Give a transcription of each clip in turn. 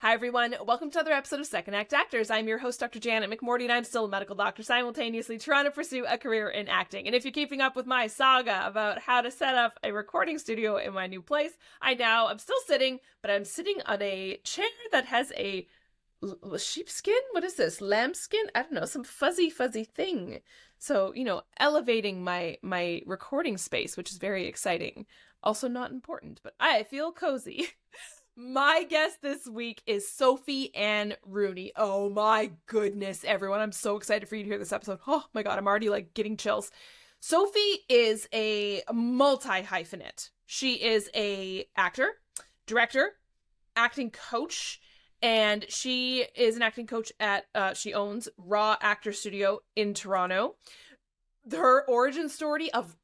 Hi, everyone. Welcome to another episode of Second Act Actors. I'm your host, Dr. Janet McMordie, and I'm still a medical doctor, simultaneously trying to pursue a career in acting. And if you're keeping up with my saga about how to set up a recording studio in my new place, I'm still sitting, but I'm sitting on a chair that has a sheepskin? What is this? Lambskin? I don't know, some fuzzy thing. So, elevating my recording space, which is very exciting. Also not important, but I feel cozy. My guest this week is Sophie Ann Rooney. Oh my goodness, everyone. I'm so excited for you to hear this episode. Oh my God, I'm already getting chills. Sophie is a multi-hyphenate. She is a actor, director, acting coach, and she is an acting coach at, she owns Raw Actor Studio in Toronto. Her origin story of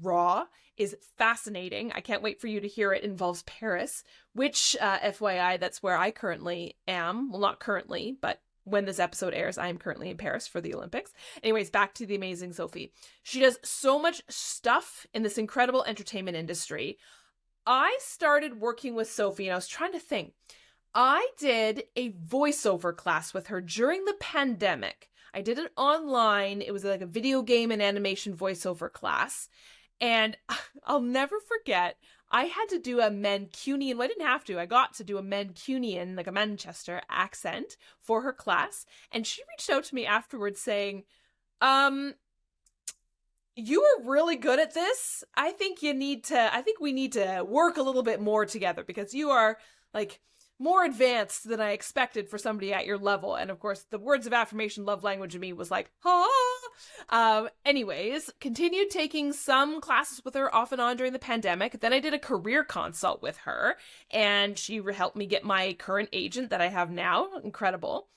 Raw is fascinating. I can't wait for you to hear it. It involves Paris, which, FYI, that's where I currently am. Well, not currently, but when this episode airs, I am currently in Paris for the Olympics. Anyways, back to the amazing Sophie. She does so much stuff in this incredible entertainment industry. I started working with Sophie, and I was trying to think. I did a voiceover class with her during the pandemic. I did it online. It was like a video game and animation voiceover class. And I'll never forget, I had to do a Mancunian, well, I didn't have to, I got to do a Mancunian, like a Manchester accent for her class. And she reached out to me afterwards saying, you are really good at this. I think we need to work a little bit more together because you are more advanced than I expected for somebody at your level. And of course, the words of affirmation love language to me was like, anyways, continued taking some classes with her off and on during the pandemic. Then I did a career consult with her, and she helped me get my current agent that I have now. Incredible.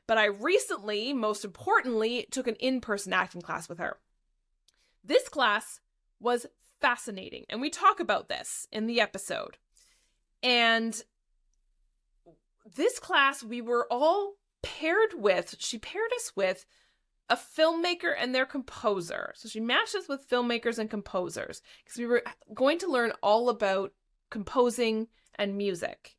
But I recently, most importantly, took an in-person acting class with her. This class was fascinating, and we talk about this in the episode. And this class, we were all she paired us with a filmmaker and their composer. So she matched us with filmmakers and composers because we were going to learn all about composing and music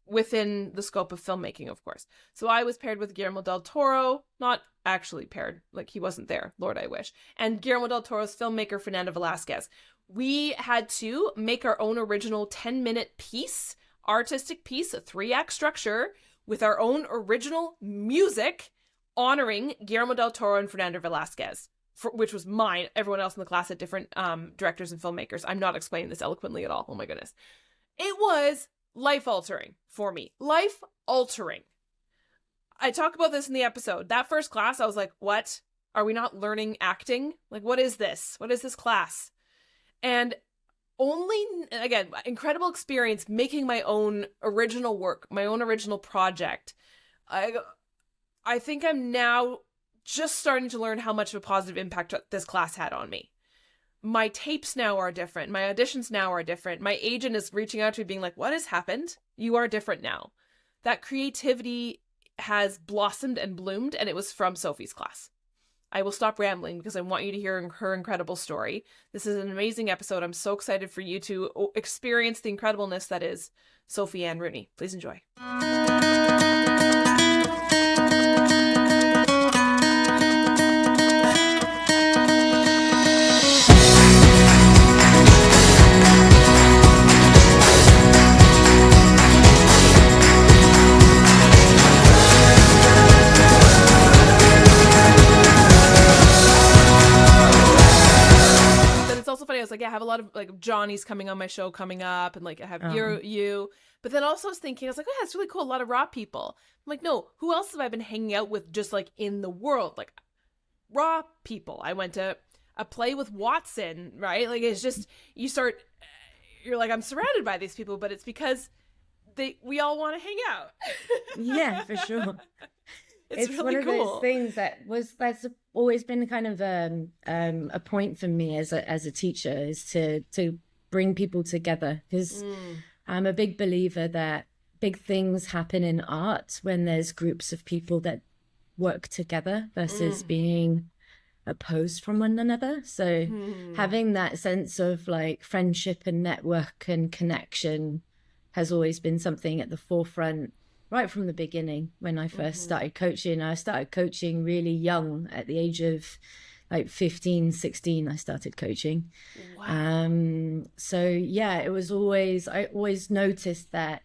within the scope of filmmaking, of course. So I was paired with Guillermo del Toro, not actually paired, he wasn't there, Lord I wish, and Guillermo del Toro's filmmaker, Fernando Velasquez. We had to make our own original 10-minute piece, artistic piece, a 3-act structure with our own original music honoring Guillermo del Toro and Fernando Velasquez, which was mine. Everyone else in the class had different directors and filmmakers. I'm not explaining this eloquently at all. Oh my goodness. It was life-altering for me. Life-altering. I talk about this in the episode. That first class, I was like, what? Are we not learning acting? What is this? What is this class? And again, incredible experience making my own original work, my own original project. I think I'm now just starting to learn how much of a positive impact this class had on me. My tapes now are different. My auditions now are different. My agent is reaching out to me being like, what has happened? You are different now. That creativity has blossomed and bloomed, and it was from Sophie's class. I will stop rambling because I want you to hear her incredible story. This is an amazing episode. I'm so excited for you to experience the incredibleness that is Sophie Ann Rooney. Please enjoy. I was like, yeah, I have a lot of Johnny's coming on my show coming up, and I have you. But then also I was thinking, I was like, oh, yeah, it's really cool. A lot of Raw people. I'm like, no, who else have I been hanging out with just in the world? Raw people. I went to a play with Watson, right? It's just, you're like, I'm surrounded by these people, but it's because we all want to hang out. Yeah, for sure. It's really one of cool. Those things that's always been kind of a point for me as a teacher, is to bring people together, because I'm a big believer that big things happen in art when there's groups of people that work together versus being opposed from one another. So having that sense of friendship and network and connection has always been something at the forefront right from the beginning. When I first started coaching, I started coaching really young, at the age of like 15, 16, I started coaching. Wow. So yeah, it was always, I always noticed that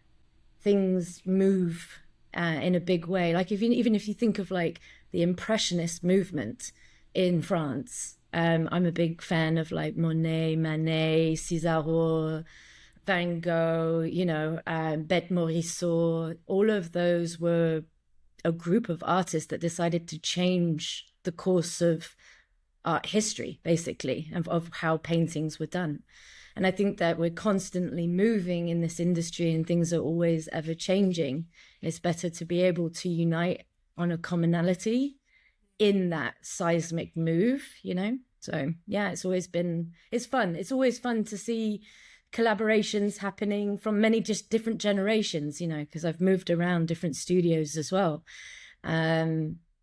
things move in a big way. Like even if you think of like the Impressionist movement in France, I'm a big fan of like Monet, Manet, César, Van Gogh, Bête Morisot. All of those were a group of artists that decided to change the course of art history, basically, of how paintings were done. And I think that we're constantly moving in this industry and things are always ever changing. It's better to be able to unite on a commonality in that seismic move, So yeah, it's fun. It's always fun to see collaborations happening from many just different generations, because I've moved around different studios as well.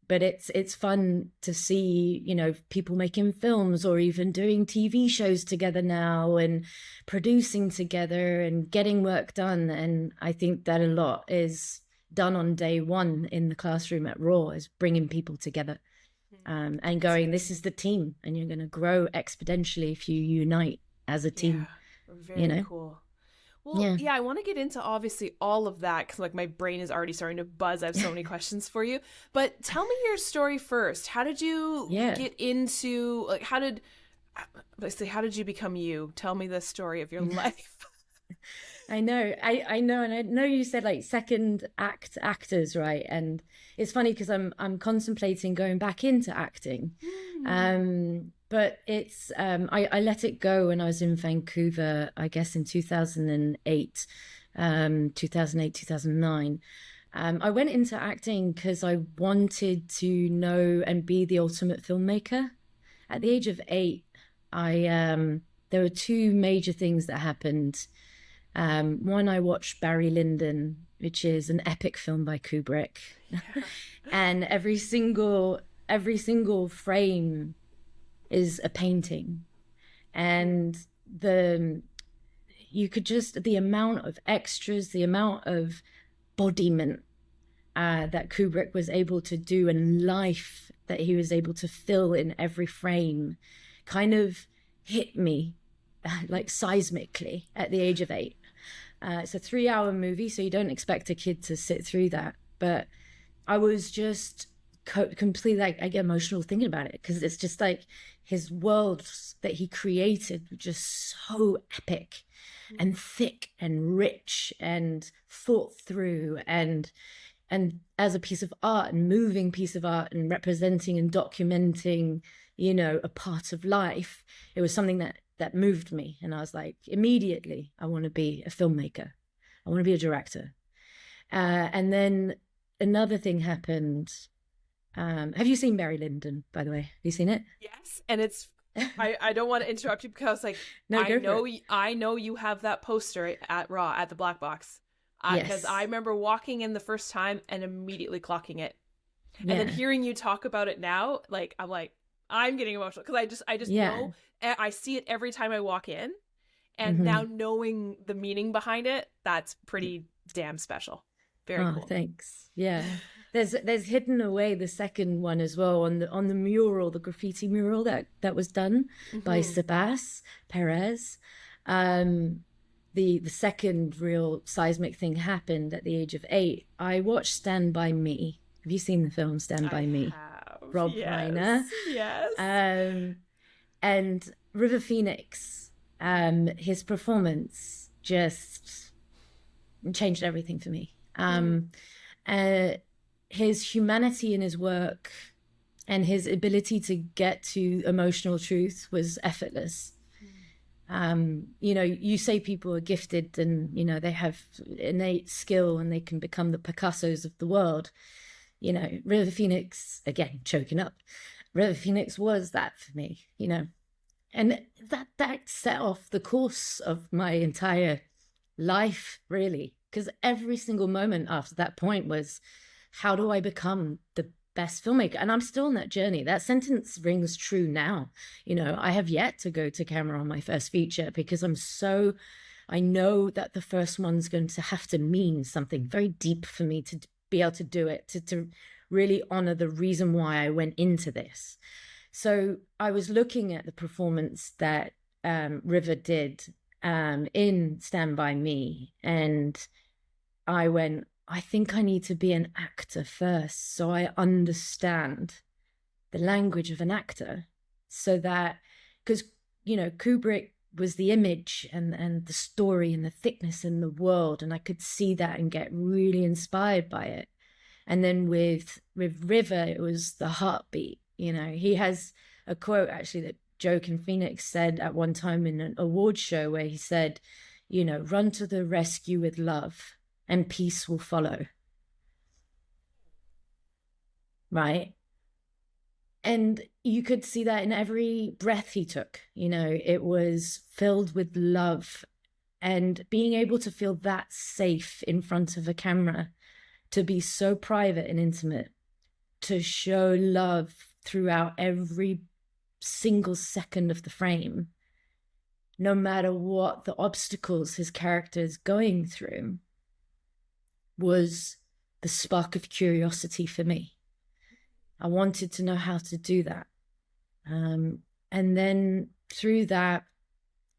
But it's fun to see, people making films or even doing TV shows together now and producing together and getting work done. And I think that a lot is done on day one in the classroom at Raw, is bringing people together and going, this is the team, and you're going to grow exponentially if you unite as a team. Yeah, very cool. Well, yeah, I want to get into obviously all of that because like my brain is already starting to buzz. I have so many questions for you. But tell me your story first. How did you get into, like, how did you become you? Tell me the story of your life. I know. I know. And I know you said like second act actors, right? And it's funny because I'm contemplating going back into acting. But it's I let it go when I was in Vancouver, I guess in 2008, 2009. I went into acting because I wanted to know and be the ultimate filmmaker. At the age of 8, there were 2 major things that happened. One, I watched Barry Lyndon, which is an epic film by Kubrick. Yeah. And every single frame is a painting, and the amount of extras, the amount of embodiment that Kubrick was able to do, and life that he was able to fill in every frame kind of hit me like seismically at the age of 8. It's a 3-hour movie, so you don't expect a kid to sit through that, but I was just completely like, I get emotional thinking about it because it's just like his worlds that he created were just so epic and thick and rich and thought through, and as a piece of art and moving piece of art and representing and documenting, a part of life. It was something that moved me, and I was like, immediately, I want to be a filmmaker. I want to be a director. And then another thing happened. Have you seen Barry Lyndon, by the way? Have you seen it? Yes. And it's, I don't want to interrupt you because like, no, I know you have that poster at Raw at the Black Box. Because I remember walking in the first time and immediately clocking it. And then hearing you talk about it now, like, I'm getting emotional because I just know, I see it every time I walk in. And now knowing the meaning behind it, that's pretty damn special. Very cool. Thanks. Yeah. There's hidden away the second one as well on the mural, the graffiti mural that was done by Sebas Perez. The second real seismic thing happened at the age of 8. I watched Stand By Me. Have you seen the film Stand By Me? Rob Reiner. Yes. And River Phoenix, his performance just changed everything for me. His humanity in his work and his ability to get to emotional truth was effortless. You say people are gifted and, they have innate skill and they can become the Picassos of the world. River Phoenix, again, choking up. River Phoenix was that for me, and that set off the course of my entire life, really, because every single moment after that point was, how do I become the best filmmaker? And I'm still on that journey. That sentence rings true now. I have yet to go to camera on my first feature because I'm so I know that the first one's going to have to mean something very deep for me to be able to do it, to really honor the reason why I went into this. So I was looking at the performance that River did in Stand By Me, and I went, I think I need to be an actor first, so I understand the language of an actor, so that, because, you know, Kubrick was the image and the story and the thickness in the world, and I could see that and get really inspired by it. And then with River, it was the heartbeat. You know, he has a quote actually that Joaquin Phoenix said at one time in an award show, where he said, you know, run to the rescue with love and peace will follow. Right? And you could see that in every breath he took. You know, it was filled with love, and being able to feel that safe in front of a camera, to be so private and intimate, to show love throughout every single second of the frame, no matter what the obstacles his character is going through, was the spark of curiosity for me. I wanted to know how to do that. And then through that,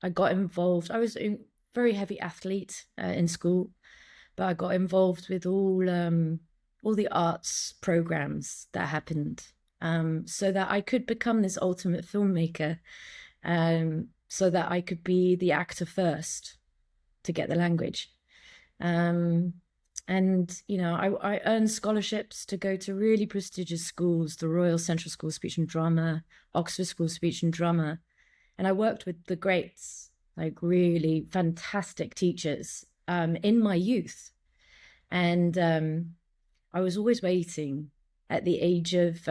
I got involved. I was a very heavy athlete in school, but I got involved with all the arts programs that happened, so that I could become this ultimate filmmaker, so that I could be the actor first to get the language. And, you know, I earned scholarships to go to really prestigious schools, the Royal Central School of Speech and Drama, Oxford School of Speech and Drama. And I worked with the greats, like really fantastic teachers in my youth. And I was always waiting at the age of,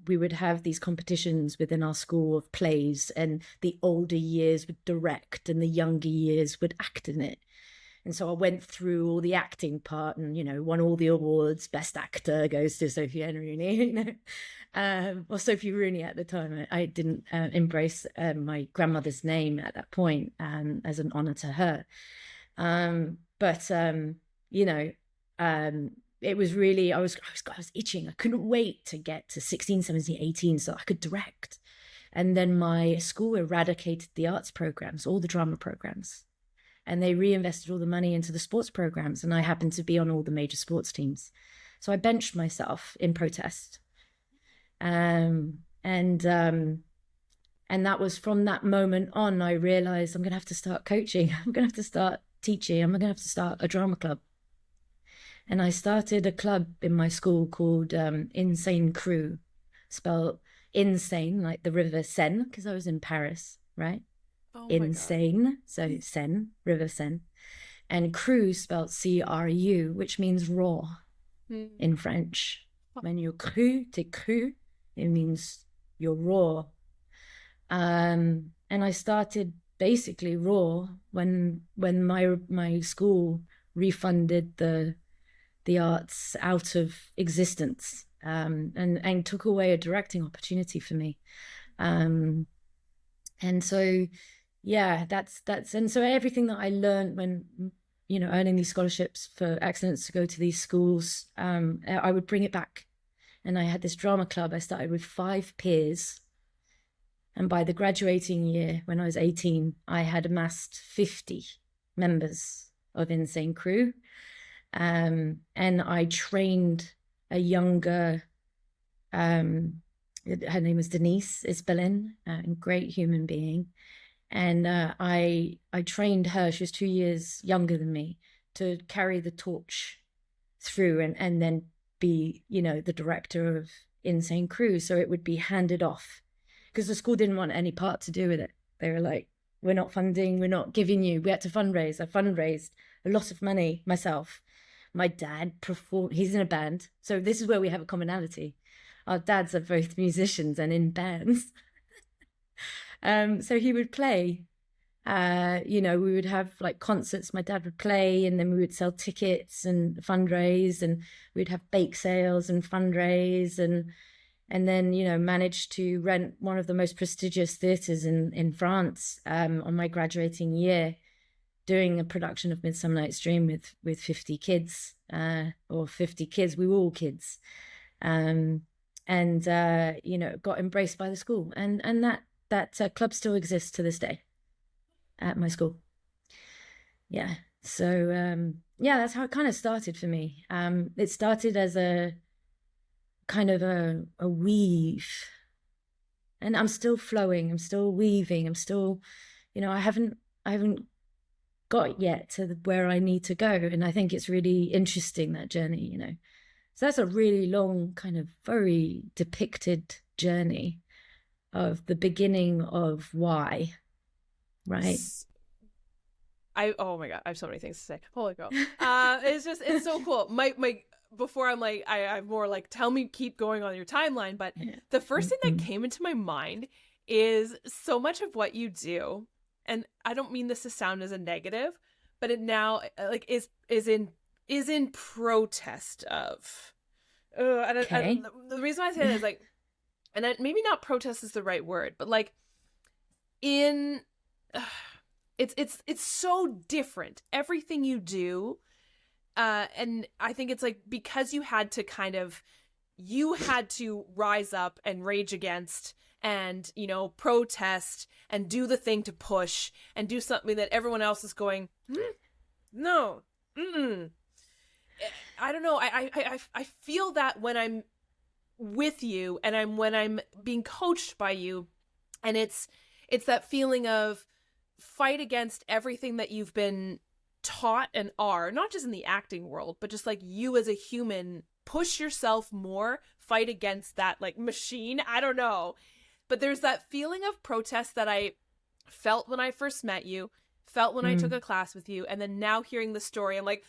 we would have these competitions within our school of plays, and the older years would direct and the younger years would act in it. And so I went through all the acting part and, you know, won all the awards. Best actor goes to Sophie Ann Rooney, you know, or Sophie Rooney at the time. I didn't embrace my grandmother's name at that point as an honor to her. But you know, it was really, I was itching. I couldn't wait to get to 16, 17, 18 so I could direct. And then my school eradicated the arts programs, all the drama programs. And they reinvested all the money into the sports programs. And I happened to be on all the major sports teams. So I benched myself in protest. And that was from that moment on, I realized I'm going to have to start coaching. I'm going to have to start teaching. I'm going to have to start a drama club. And I started a club in my school called Insane Crew, spelled insane, like the river Seine, because I was in Paris, right? Oh Insane, so Seine, River Seine, and Cru spelled C-R-U, which means raw in French. When you're cru, t'es cru, it means you're raw. And I started basically raw when my school refunded the arts out of existence, and took away a directing opportunity for me. And so, yeah, that's, and so everything that I learned when, you know, earning these scholarships for excellence to go to these schools, I would bring it back. And I had this drama club. I started with 5 peers. And by the graduating year, when I was 18, I had amassed 50 members of Insane Crew. And I trained a younger, her name was Denise Isbelin, a great human being. And I trained her, she was 2 years younger than me, to carry the torch through and then be, you know, the director of Insane Crew. So it would be handed off, because the school didn't want any part to do with it. They were like, we're not funding, we're not giving you. We had to fundraise. I fundraised a lot of money myself. My dad performed, he's in a band. So this is where we have a commonality. Our dads are both musicians and in bands. So he would play, you know, we would have like concerts, my dad would play, and then we would sell tickets and fundraise, and we'd have bake sales and fundraise, and then, you know, managed to rent one of the most prestigious theaters in France on my graduating year. doing a production of Midsummer Night's Dream with 50 kids, or 50 kids. We were all kids, and got embraced by the school, and that club still exists to this day at my school. Yeah. So that's how it kind of started for me. It started as a kind of a weave, and I'm still flowing, I'm still weaving, I'm still, I haven't got yet to where I need to go. And I think it's really interesting, that journey, So that's a really long, kind of very depicted journey of the beginning of why, right? Oh my God, I have so many things to say. Holy girl. It's so cool. Before I'm more like, tell me, keep going on your timeline. But the first thing that came into my mind is so much of what you do. And I don't mean this to sound as a negative, but it now like is in protest of, the reason why I say that is like, and maybe not protest is the right word, but like in, it's so different, everything you do. And I think it's like, because you had to rise up and rage against and, protest and do the thing to push and do something that everyone else is going, no, I don't know. I feel that when I'm with you and when I'm being coached by you, and it's that feeling of fight against everything that you've been taught and are, not just in the acting world, but just like you as a human, push yourself more, fight against that like machine. I don't know. But there's that feeling of protest that I felt when I first met you, felt when I took a class with you, and then now hearing the story, I'm like,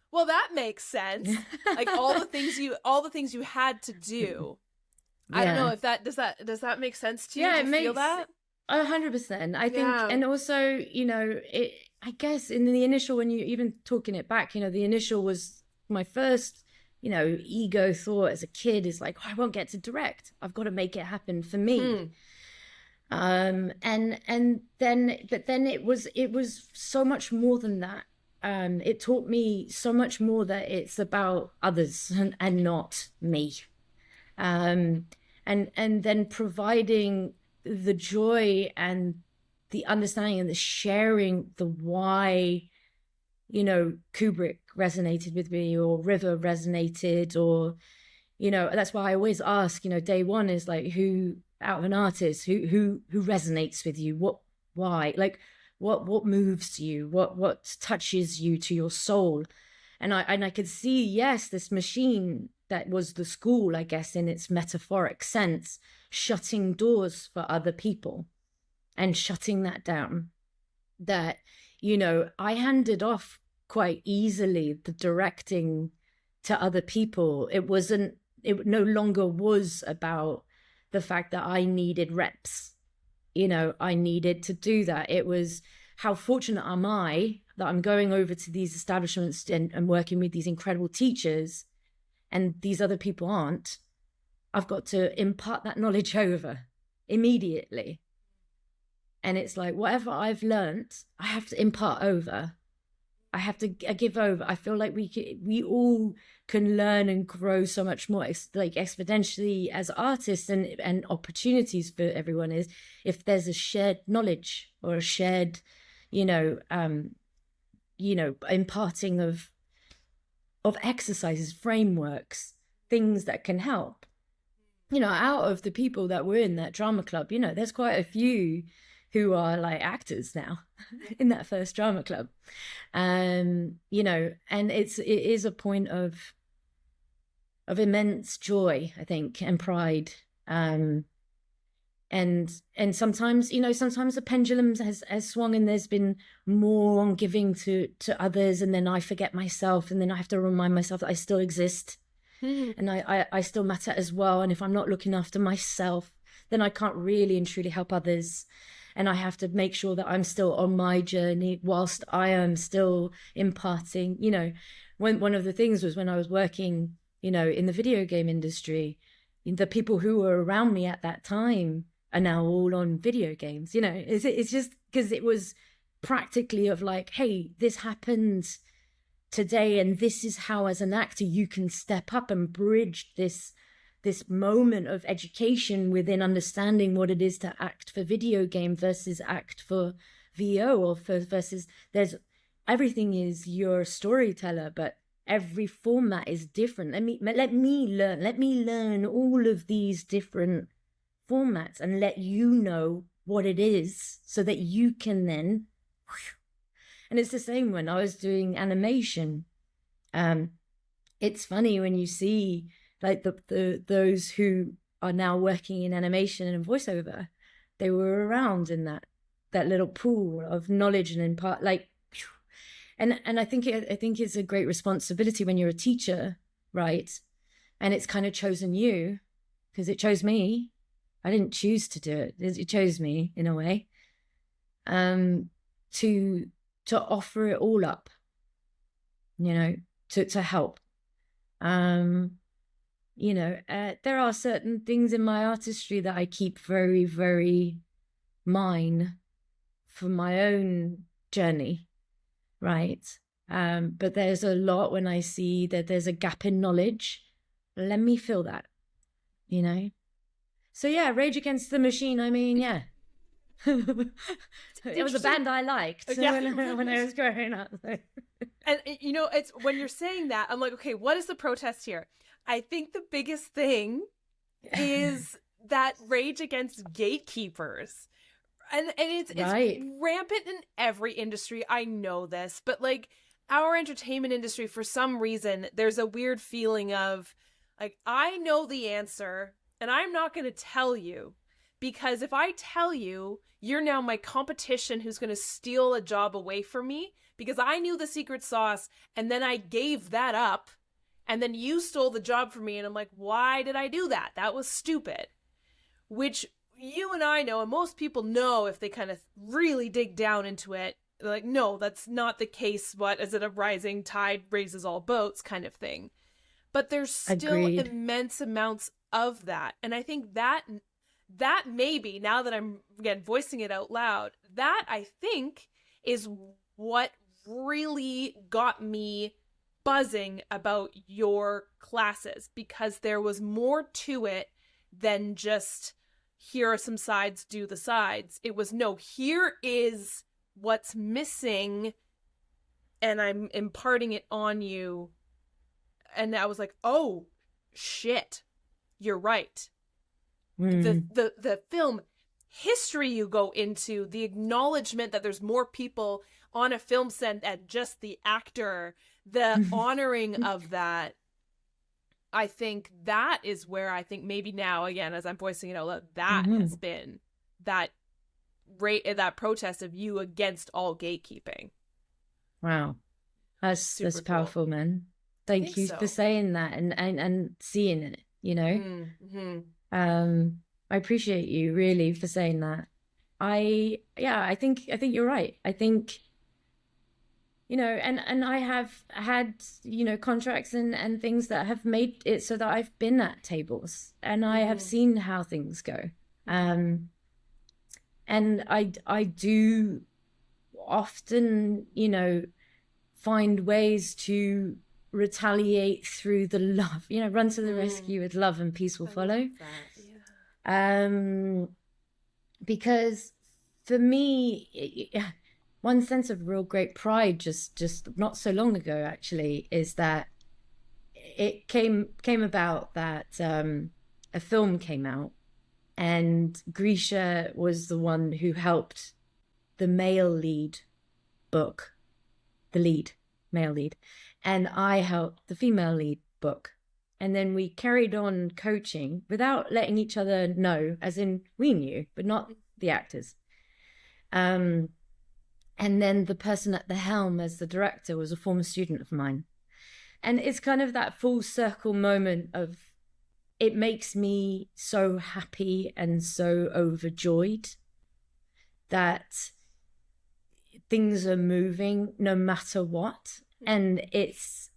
well, that makes sense. Like all the things you had to do. Yeah. I don't know if does that make sense to you? Yeah, do you feel that? 100%. I think, and also, I guess in the initial, when you even talking it back, the initial was my first, ego thought as a kid is like, oh, I won't get to direct. I've got to make it happen for me. And then it was so much more than that. It taught me so much more that it's about others and not me. And then providing the joy and the understanding and the sharing the why, Kubrick resonated with me, or River resonated, or, that's why I always ask, day one is like, who out of an artist, who resonates with you? Why? Like, what moves you? What touches you to your soul? And I could see, yes, this machine that was the school, I guess, in its metaphoric sense, shutting doors for other people and shutting that down. That, I handed off quite easily the directing to other people. It no longer was about the fact that I needed reps. I needed to do that. It was, how fortunate am I that I'm going over to these establishments and working with these incredible teachers, and these other people aren't. I've got to impart that knowledge over immediately. And it's like, whatever I've learned, I have to impart over. I have to give over. I feel like we all can learn and grow so much more, like exponentially as artists, and opportunities for everyone is if there's a shared knowledge or a shared, imparting of exercises, frameworks, things that can help. Out of the people that were in that drama club, there's quite a few who are like actors now in that first drama club. And it is a point of immense joy, I think, and pride. And sometimes, sometimes the pendulum has swung, and there's been more on giving to others, and then I forget myself, and then I have to remind myself that I still exist. And I still matter as well. And if I'm not looking after myself, then I can't really and truly help others. And I have to make sure that I'm still on my journey whilst I am still imparting. One of the things was when I was working, in the video game industry, the people who were around me at that time are now all on video games. It's just because it was practically of like, hey, this happened today, and this is how as an actor you can step up and bridge this moment of education within understanding what it is to act for video game versus act for VO, or versus there's everything is your storyteller, but every format is different. Let me learn all of these different formats and let you know what it is so that you can then. And it's the same when I was doing animation. It's funny when you see like those who are now working in animation and voiceover, they were around in that little pool of knowledge and impart, like, and I think it's a great responsibility when you're a teacher, right? And it's kind of chosen you, because it chose me. I didn't choose to do it. It chose me in a way, to offer it all up, you know, to help. You know, there are certain things in my artistry that I keep very, very mine for my own journey, right? But there's a lot when I see that there's a gap in knowledge. Let me fill that, you know? So yeah, Rage Against the Machine, I mean, yeah. It was a band I liked when I was growing up. So. And, you know, it's when you're saying that, I'm like, okay, what is the protest here? I think the biggest thing is that rage against gatekeepers. And it's rampant in every industry. I know this, but like our entertainment industry, for some reason, there's a weird feeling of like, I know the answer and I'm not going to tell you, because if I tell you, you're now my competition who's going to steal a job away from me because I knew the secret sauce and then I gave that up and then you stole the job from me. And I'm like, why did I do that? That was stupid. Which you and I know, and most people know if they kind of really dig down into it, they're like, no, that's not the case. What is it? A rising tide raises all boats kind of thing. But there's still immense amounts of that. And I think that maybe, now that I'm, again, voicing it out loud, that I think is what really got me buzzing about your classes, because there was more to it than just, here are some sides, do the sides. It was, no, here is what's missing and I'm imparting it on you. And I was like, oh, shit, you're right. The film history you go into, the acknowledgement that there's more people on a film set than just the actor, the honoring of that. I think that is where I think maybe now, again, as I'm voicing it out loud, that has been that protest of you against all gatekeeping. Wow. That's powerful, cool. Man. Thank you for saying that and seeing it, you know? I appreciate you really for saying that. I think you're right. I think, you know, and I have had, you know, contracts and things that have made it so that I've been at tables and I have seen how things go. And I do often, you know, find ways to retaliate through the love, you know, run to the rescue with love and peace will follow. Because for me, one sense of real great pride just not so long ago actually is that it came about that a film came out and Grisha was the one who helped the male lead book, the male lead, and I helped the female lead book. And then we carried on coaching without letting each other know, as in we knew, but not the actors. And then the person at the helm as the director was a former student of mine. And it's kind of that full circle moment of, it makes me so happy and so overjoyed that things are moving no matter what. And it's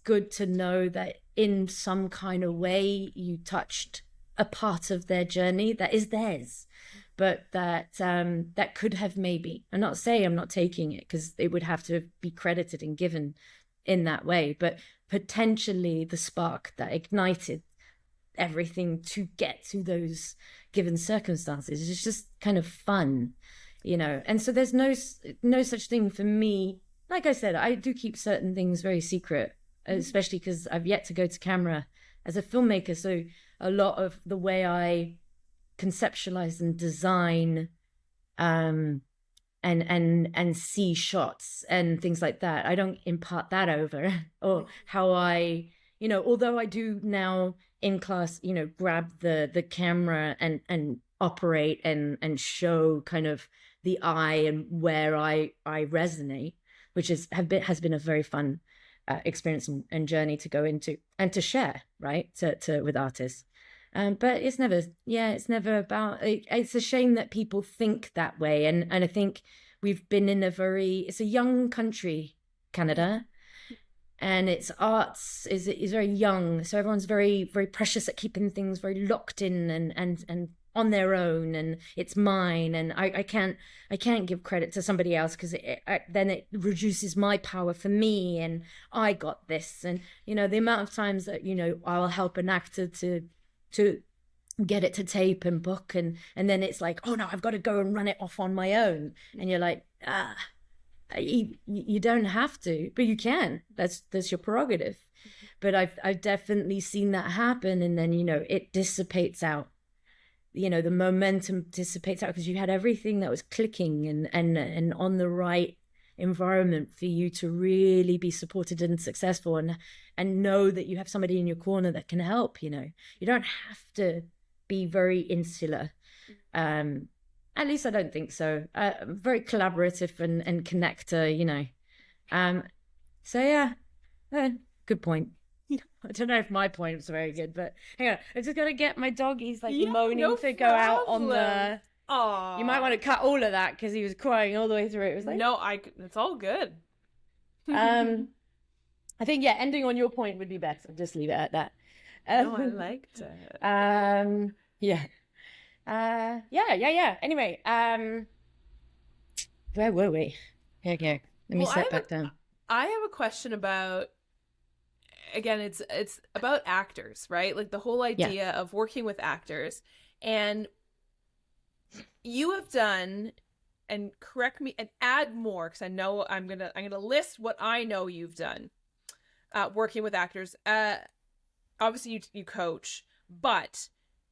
good to know that in some kind of way you touched a part of their journey that is theirs, but that could have maybe, I'm not saying I'm not taking it, because it would have to be credited and given in that way, but potentially the spark that ignited everything to get to those given circumstances is just kind of fun, and so there's no such thing for me. Like I said, I do keep certain things very secret, especially because I've yet to go to camera as a filmmaker, so a lot of the way I conceptualize and design and see shots and things like that, I don't impart that over. Or how I, although I do now in class, grab the camera and operate and show kind of the eye and where I resonate, which has been a very fun experience and journey to go into and to share, right, to with artists. But it's never about it's a shame that people think that way, and I think we've been in it's a young country, Canada, and its arts is very young, so everyone's very, very precious at keeping things very locked in and on their own, and it's mine, and I can't give credit to somebody else, because then it reduces my power for me, and I got this. And the amount of times that I'll help an actor to get it to tape and book, and then it's like, oh no, I've got to go and run it off on my own, and you're like, you don't have to, but you can. That's your prerogative. But I've definitely seen that happen, and then it dissipates out. The momentum dissipates out because you had everything that was clicking and on the right environment for you to really be supported and successful, and know that you have somebody in your corner that can help. You don't have to be very insular. At least I don't think so. Very collaborative and connector, so yeah, good point. I don't know if my point was very good, but hang on, I just gotta get my dog. He's like moaning to go out on the. Aww. You might want to cut all of that because he was crying all the way through. It was like, no, it's all good. I think ending on your point would be best. I'll just leave it at that. No, I liked it. Yeah. Anyway, where were we? Here we go. Let me sit back down. I have a question about, again, it's about actors, right? Like the whole idea of working with actors. And you have done, and correct me and add more, because I know I'm gonna list what I know you've done working with actors. Obviously you coach, but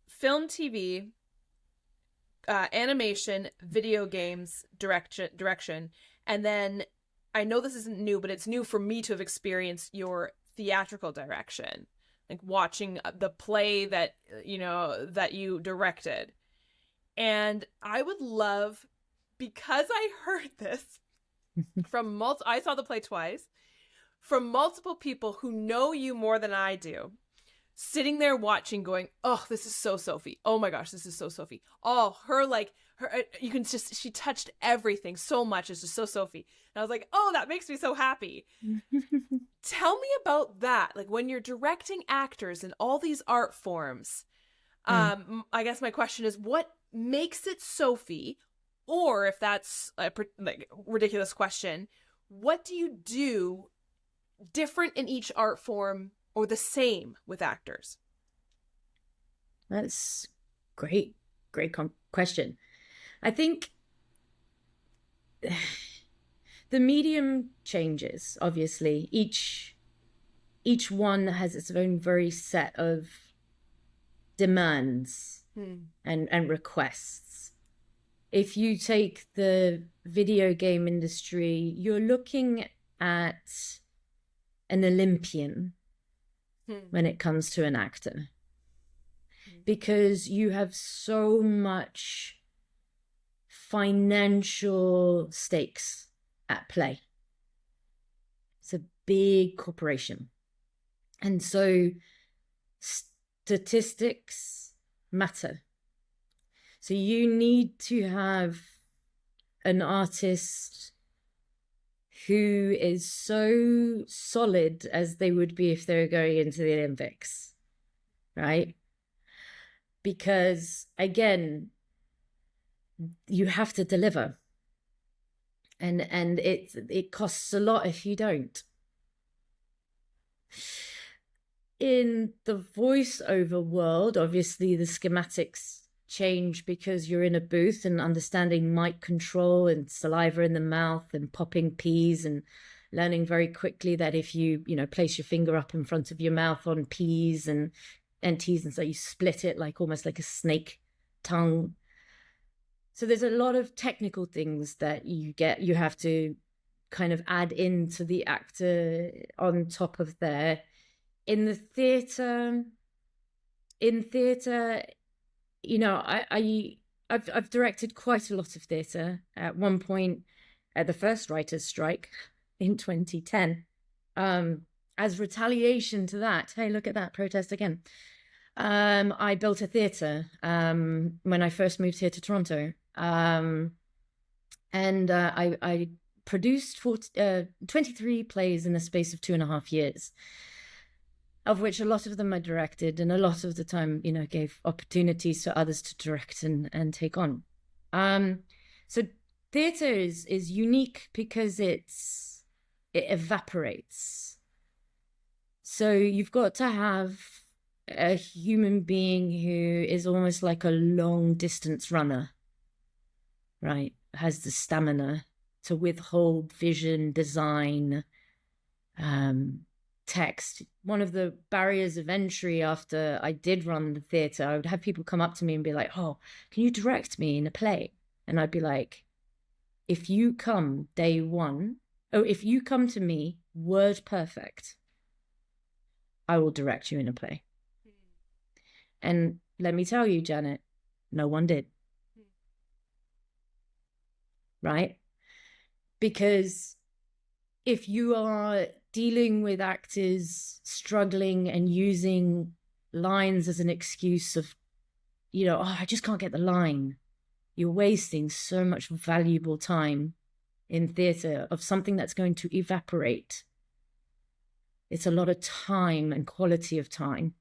film, TV, animation, video games, direction, and then I know this isn't new, but it's new for me to have experienced your theatrical direction, like watching the play that you directed. And I would love, because I heard this from I saw the play twice, from multiple people who know you more than I do, sitting there watching, going, oh, this is so Sophie. Oh my gosh, this is so Sophie. Oh, her, you can just, she touched everything so much. It's just so Sophie. And I was like, oh, that makes me so happy. Tell me about that. Like when you're directing actors in all these art forms, I guess my question is, what makes it Sophie? Or if that's a ridiculous question, what do you do different in each art form or the same with actors? That's great question. I think the medium changes, obviously. Each one has its own very set of demands and requests. If you take the video game industry, you're looking at an Olympian when it comes to an actor, because you have so much financial stakes at play. It's a big corporation, and so statistics matter. So you need to have an artist who is so solid as they would be if they were going into the Olympics, right? Because again, you have to deliver. And it costs a lot if you don't. In the voiceover world, obviously the schematics change because you're in a booth, and understanding mic control and saliva in the mouth and popping P's, and learning very quickly that if you place your finger up in front of your mouth on P's and T's, and so you split it like almost like a snake tongue. So there's a lot of technical things that you have to kind of add into the actor on top of there. In theatre, I've directed quite a lot of theatre. At one point, at the first writers' strike in 2010, as retaliation to that, hey, look at that, protest again. I built a theatre when I first moved here to Toronto, and I produced 23 plays in the space of 2.5 years, of which a lot of them I directed, and a lot of the time, gave opportunities for others to direct and take on. So theatre is unique because it evaporates. So you've got to have a human being who is almost like a long distance runner, right? Has the stamina to withhold vision, design, text. One of the barriers of entry after I did run the theatre, I would have people come up to me and be like, oh, can you direct me in a play? And I'd be like, if you come day one, if you come to me word perfect, I will direct you in a play. And let me tell you, Janet, no one did. Right? Because if you are dealing with actors struggling and using lines as an excuse of, I just can't get the line, you're wasting so much valuable time in theatre of something that's going to evaporate. It's a lot of time and quality of time.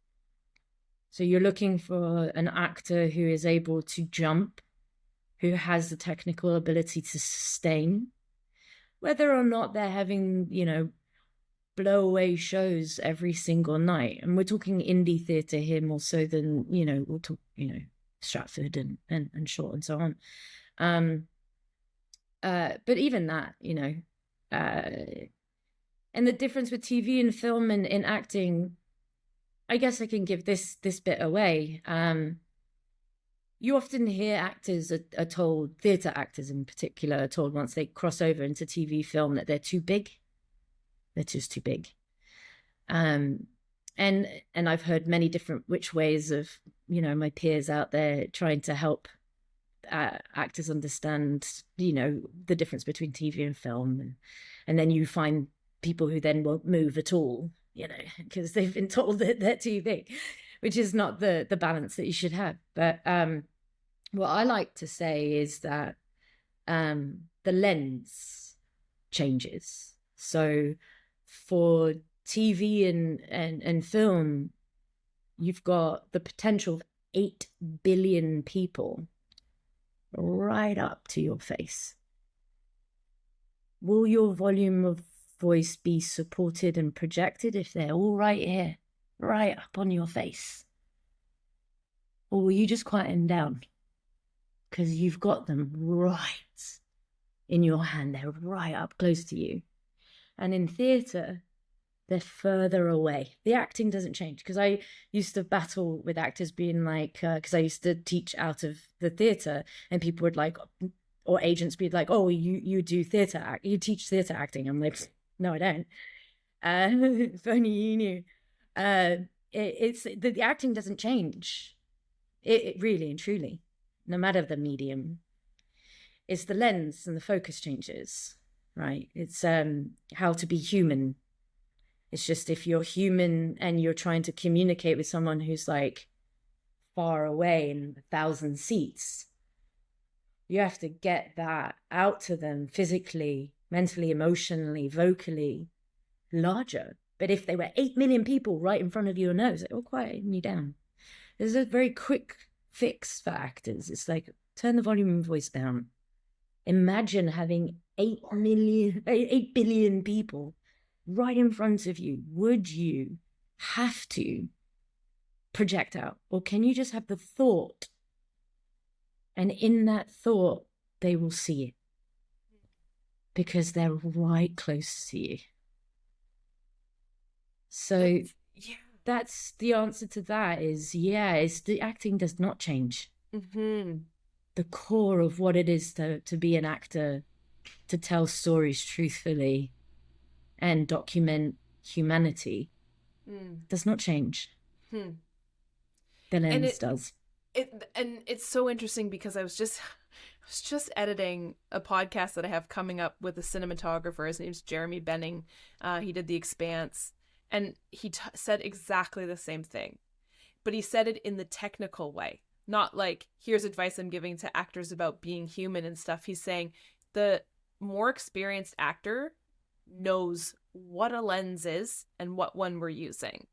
So you're looking for an actor who is able to jump, who has the technical ability to sustain, whether or not they're having, blow away shows every single night. And we're talking indie theatre here more so than, we'll talk, Stratford and Short and so on. But even that, and the difference with TV and film and in acting, I guess I can give this bit away. You often hear actors are told, theatre actors in particular, are told once they cross over into TV film that they're too big. They're just too big. And I've heard many different which ways of, my peers out there trying to help actors understand, the difference between TV and film. And then you find people who then won't move at all, because they've been told that they're too big, which is not the balance that you should have. But what I like to say is that the lens changes. So for TV and film, you've got the potential of 8 billion people right up to your face. Will your volume of voice be supported and projected if they're all right here, right up on your face? Or will you just quieten down because you've got them right in your hand? They're right up close to you. And in theatre, they're further away. The acting doesn't change, because I used to battle with actors being like, because I used to teach out of the theatre, and people would like, or agents be like, oh, you do theatre, you teach theatre acting. I'm like, no, I don't. If only you knew. It's the acting doesn't change. It really and truly, no matter the medium. It's the lens and the focus changes, right? It's how to be human. It's just if you're human and you're trying to communicate with someone who's like far away in 1,000 seats, you have to get that out to them physically, mentally, emotionally, vocally, larger. But if they were 8 million people right in front of your nose, it will quieten you down. There's a very quick fix for actors. It's like turn the volume of your voice down. Imagine having 8 billion people right in front of you. Would you have to project out, or can you just have the thought, and in that thought they will see it because they're right close to you? So that's the answer to that. Is it's the acting does not change. The core of what it is to be an actor, to tell stories truthfully and document humanity, does not change. The lens does. And it's so interesting because I was just editing a podcast that I have coming up with a cinematographer. His name's Jeremy Benning. He did The Expanse, and he said exactly the same thing, but he said it in the technical way, not like, here's advice I'm giving to actors about being human and stuff. He's saying the more experienced actor knows what a lens is and what one we're using.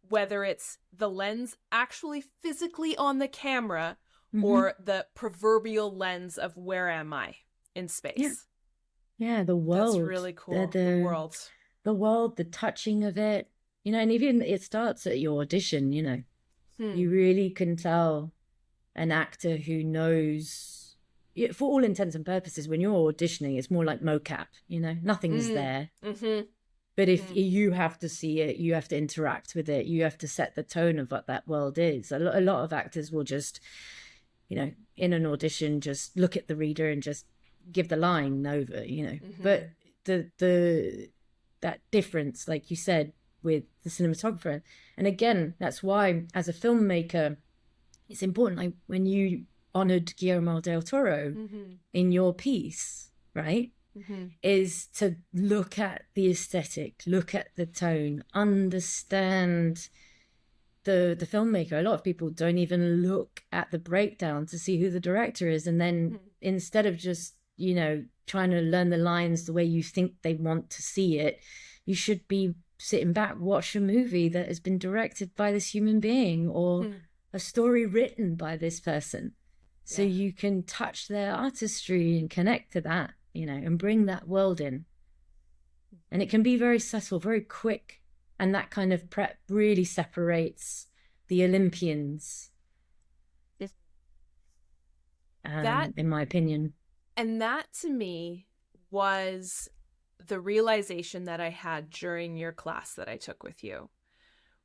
Whether it's the lens actually physically on the camera or the proverbial lens of where am I in space. Yeah, the world. That's really cool. The world. The world, the touching of it. And even it starts at your audition, You really can tell an actor who knows, for all intents and purposes, when you're auditioning, it's more like mocap, nothing's there. But if you have to see it, you have to interact with it, you have to set the tone of what that world is. A lot of actors will just, in an audition, just look at the reader and just give the line over, But that difference, like you said, with the cinematographer, and again, that's why as a filmmaker, it's important. Like when you honored Guillermo del Toro in your piece, right? Is to look at the aesthetic, look at the tone, understand the filmmaker. A lot of people don't even look at the breakdown to see who the director is, and then instead of just trying to learn the lines the way you think they want to see it, you should be sitting back, watch a movie that has been directed by this human being, or a story written by this person, so you can touch their artistry and connect to that, and bring that world in. And it can be very subtle, very quick, and that kind of prep really separates the Olympians, in my opinion. And that to me was the realization that I had during your class that I took with you.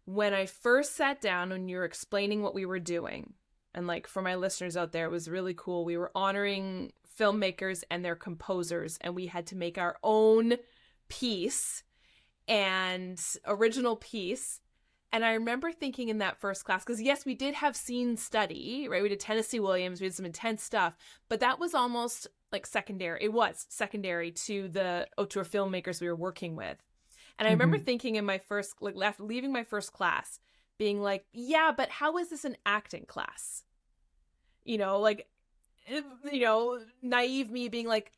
When I first sat down and you were explaining what we were doing, and like for my listeners out there, it was really cool. We were honoring filmmakers and their composers, and we had to make our own piece and original piece. And I remember thinking in that first class, because yes, we did have scene study, right? We did Tennessee Williams, we did some intense stuff, but that was almost like secondary. It was secondary to the auteur filmmakers we were working with. And I remember thinking in my first, after leaving my first class, being like, yeah, but how is this an acting class? Naive me being like,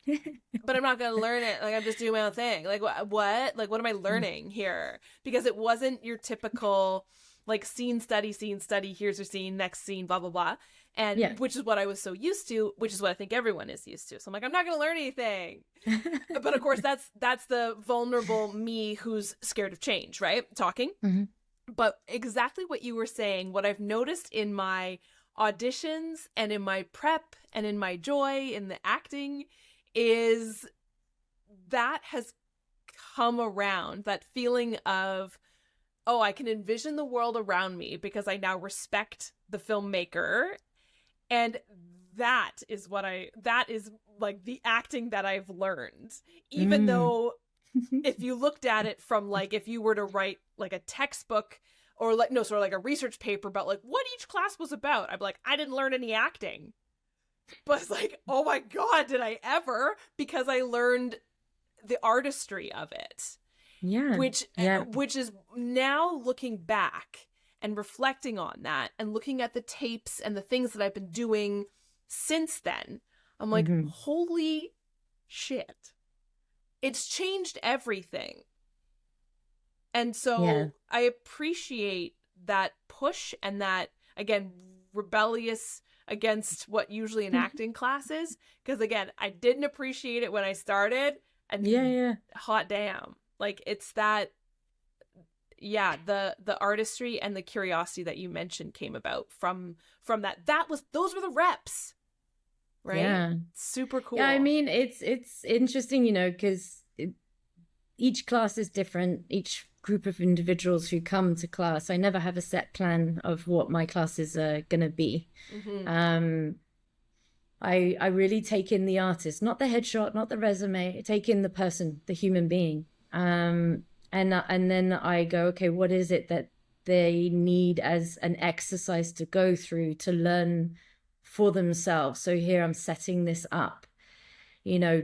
but I'm not going to learn it. Like, I'm just doing my own thing. Like, what? Like, what am I learning here? Because it wasn't your typical, like, scene study, here's your scene, next scene, blah, blah, blah. And which is what I was so used to, which is what I think everyone is used to. So I'm like, I'm not going to learn anything. But of course, that's the vulnerable me who's scared of change, right? Talking. But exactly what you were saying, what I've noticed in my auditions and in my prep and in my joy in the acting is that has come around, that feeling of, oh, I can envision the world around me because I now respect the filmmaker. And that is like the acting that I've learned, even though if you looked at it from like, if you were to write like a textbook or like, no, sort of like a research paper about like what each class was about, I'd be like, I didn't learn any acting. But it's like, oh my God, did I ever? Because I learned the artistry of it. Which is now looking back and reflecting on that and looking at the tapes and the things that I've been doing since then, I'm like, holy shit. It's changed everything. And so I appreciate that push and that, again, rebellious against what usually an acting class is. Because again, I didn't appreciate it when I started, and hot damn, like it's that, the artistry and the curiosity that you mentioned came about from that. Those were the reps, right? Yeah, super cool. Yeah, I mean, it's interesting, you know, because each class is different. Each group of individuals who come to class, I never have a set plan of what my classes are gonna be. I really take in the artist, not the headshot, not the resume. I take in the person, the human being, and then I go, okay, what is it that they need as an exercise to go through to learn for themselves? So here I'm setting this up, you know,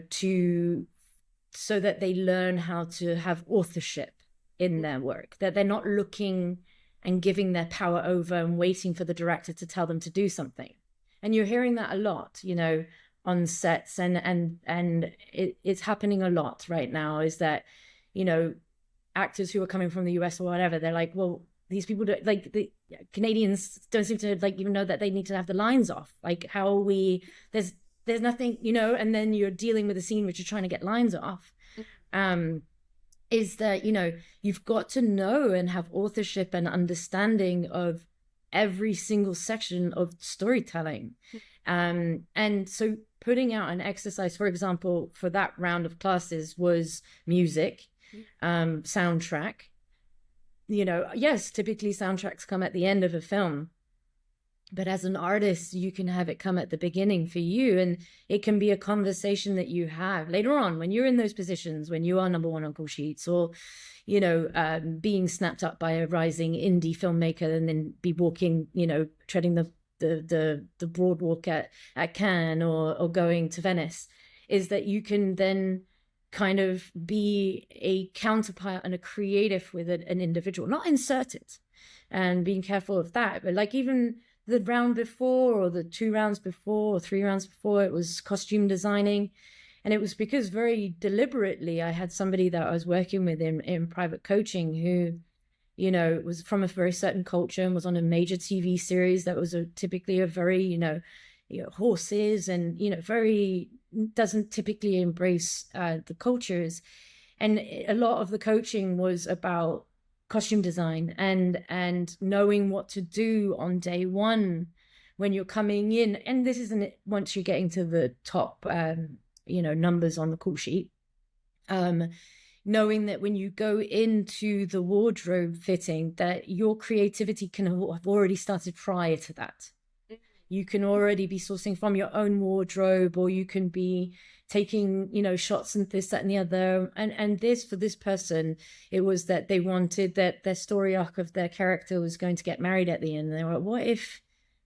so that they learn how to have authorship in their work, that they're not looking and giving their power over and waiting for the director to tell them to do something. And you're hearing that a lot, you know, on sets, and it's happening a lot right now, is that, you know, actors who are coming from the US or whatever, they're like, well, these people don't, like, the Canadians don't seem to like even know that they need to have the lines off. Like, how are we, there's nothing, you know, and then you're dealing with a scene which you're trying to get lines off. Is that, you know, you've got to know and have authorship and understanding of every single section of storytelling. And so putting out an exercise, for example, for that round of classes was music, soundtrack. You know, yes, typically soundtracks come at the end of a film, but as an artist, you can have it come at the beginning for you. And it can be a conversation that you have later on when you're in those positions, when you are number one on call sheets, or, you know, being snapped up by a rising indie filmmaker and then be walking, you know, treading the broad walk at Cannes or going to Venice, is that you can then kind of be a counterpart and a creative with an individual, not insert it, and being careful of that. But like even the round before, or the 2 rounds before, or 3 rounds before, it was costume designing. And it was because very deliberately I had somebody that I was working with in private coaching who, you know, was from a very certain culture and was on a major TV series that was typically a very, you know, horses and, you know, very, doesn't typically embrace the cultures. And a lot of the coaching was about costume design and knowing what to do on day one when you're coming in. And this isn't it once you're getting to the top, you know, numbers on the call sheet. Knowing that when you go into the wardrobe fitting, that your creativity can have already started prior to that. You can already be sourcing from your own wardrobe, or you can be taking, you know, shots and this, that, and the other. And this, for this person, it was that they wanted that their story arc of their character was going to get married at the end. And they were like, what if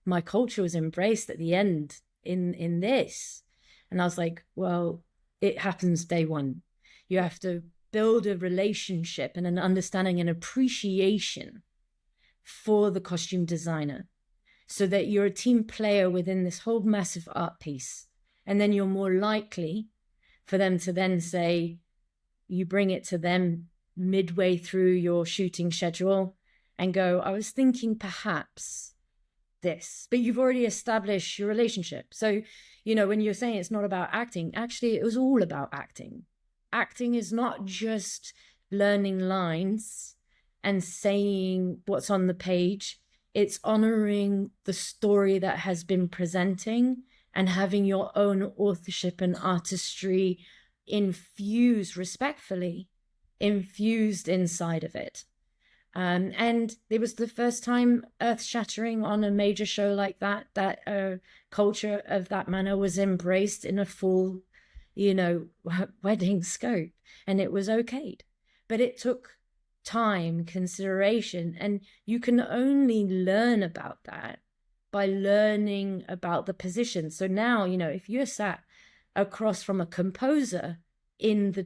my culture was embraced at the end in this? And I was like, well, it happens day one. You have to build a relationship and an understanding and appreciation for the costume designer, so that you're a team player within this whole massive art piece. And then you're more likely for them to then say, you bring it to them midway through your shooting schedule and go, I was thinking perhaps this, but you've already established your relationship. So, you know, when you're saying it's not about acting, actually it was all about acting. Acting is not just learning lines and saying what's on the page. It's honoring the story that has been presenting and having your own authorship and artistry infused, respectfully infused inside of it. And it was the first time earth-shattering on a major show like that culture of that manner was embraced in a full, you know, wedding scope, and it was okayed. But it took time, consideration, and you can only learn about that by learning about the position. So now, you know, if you're sat across from a composer in the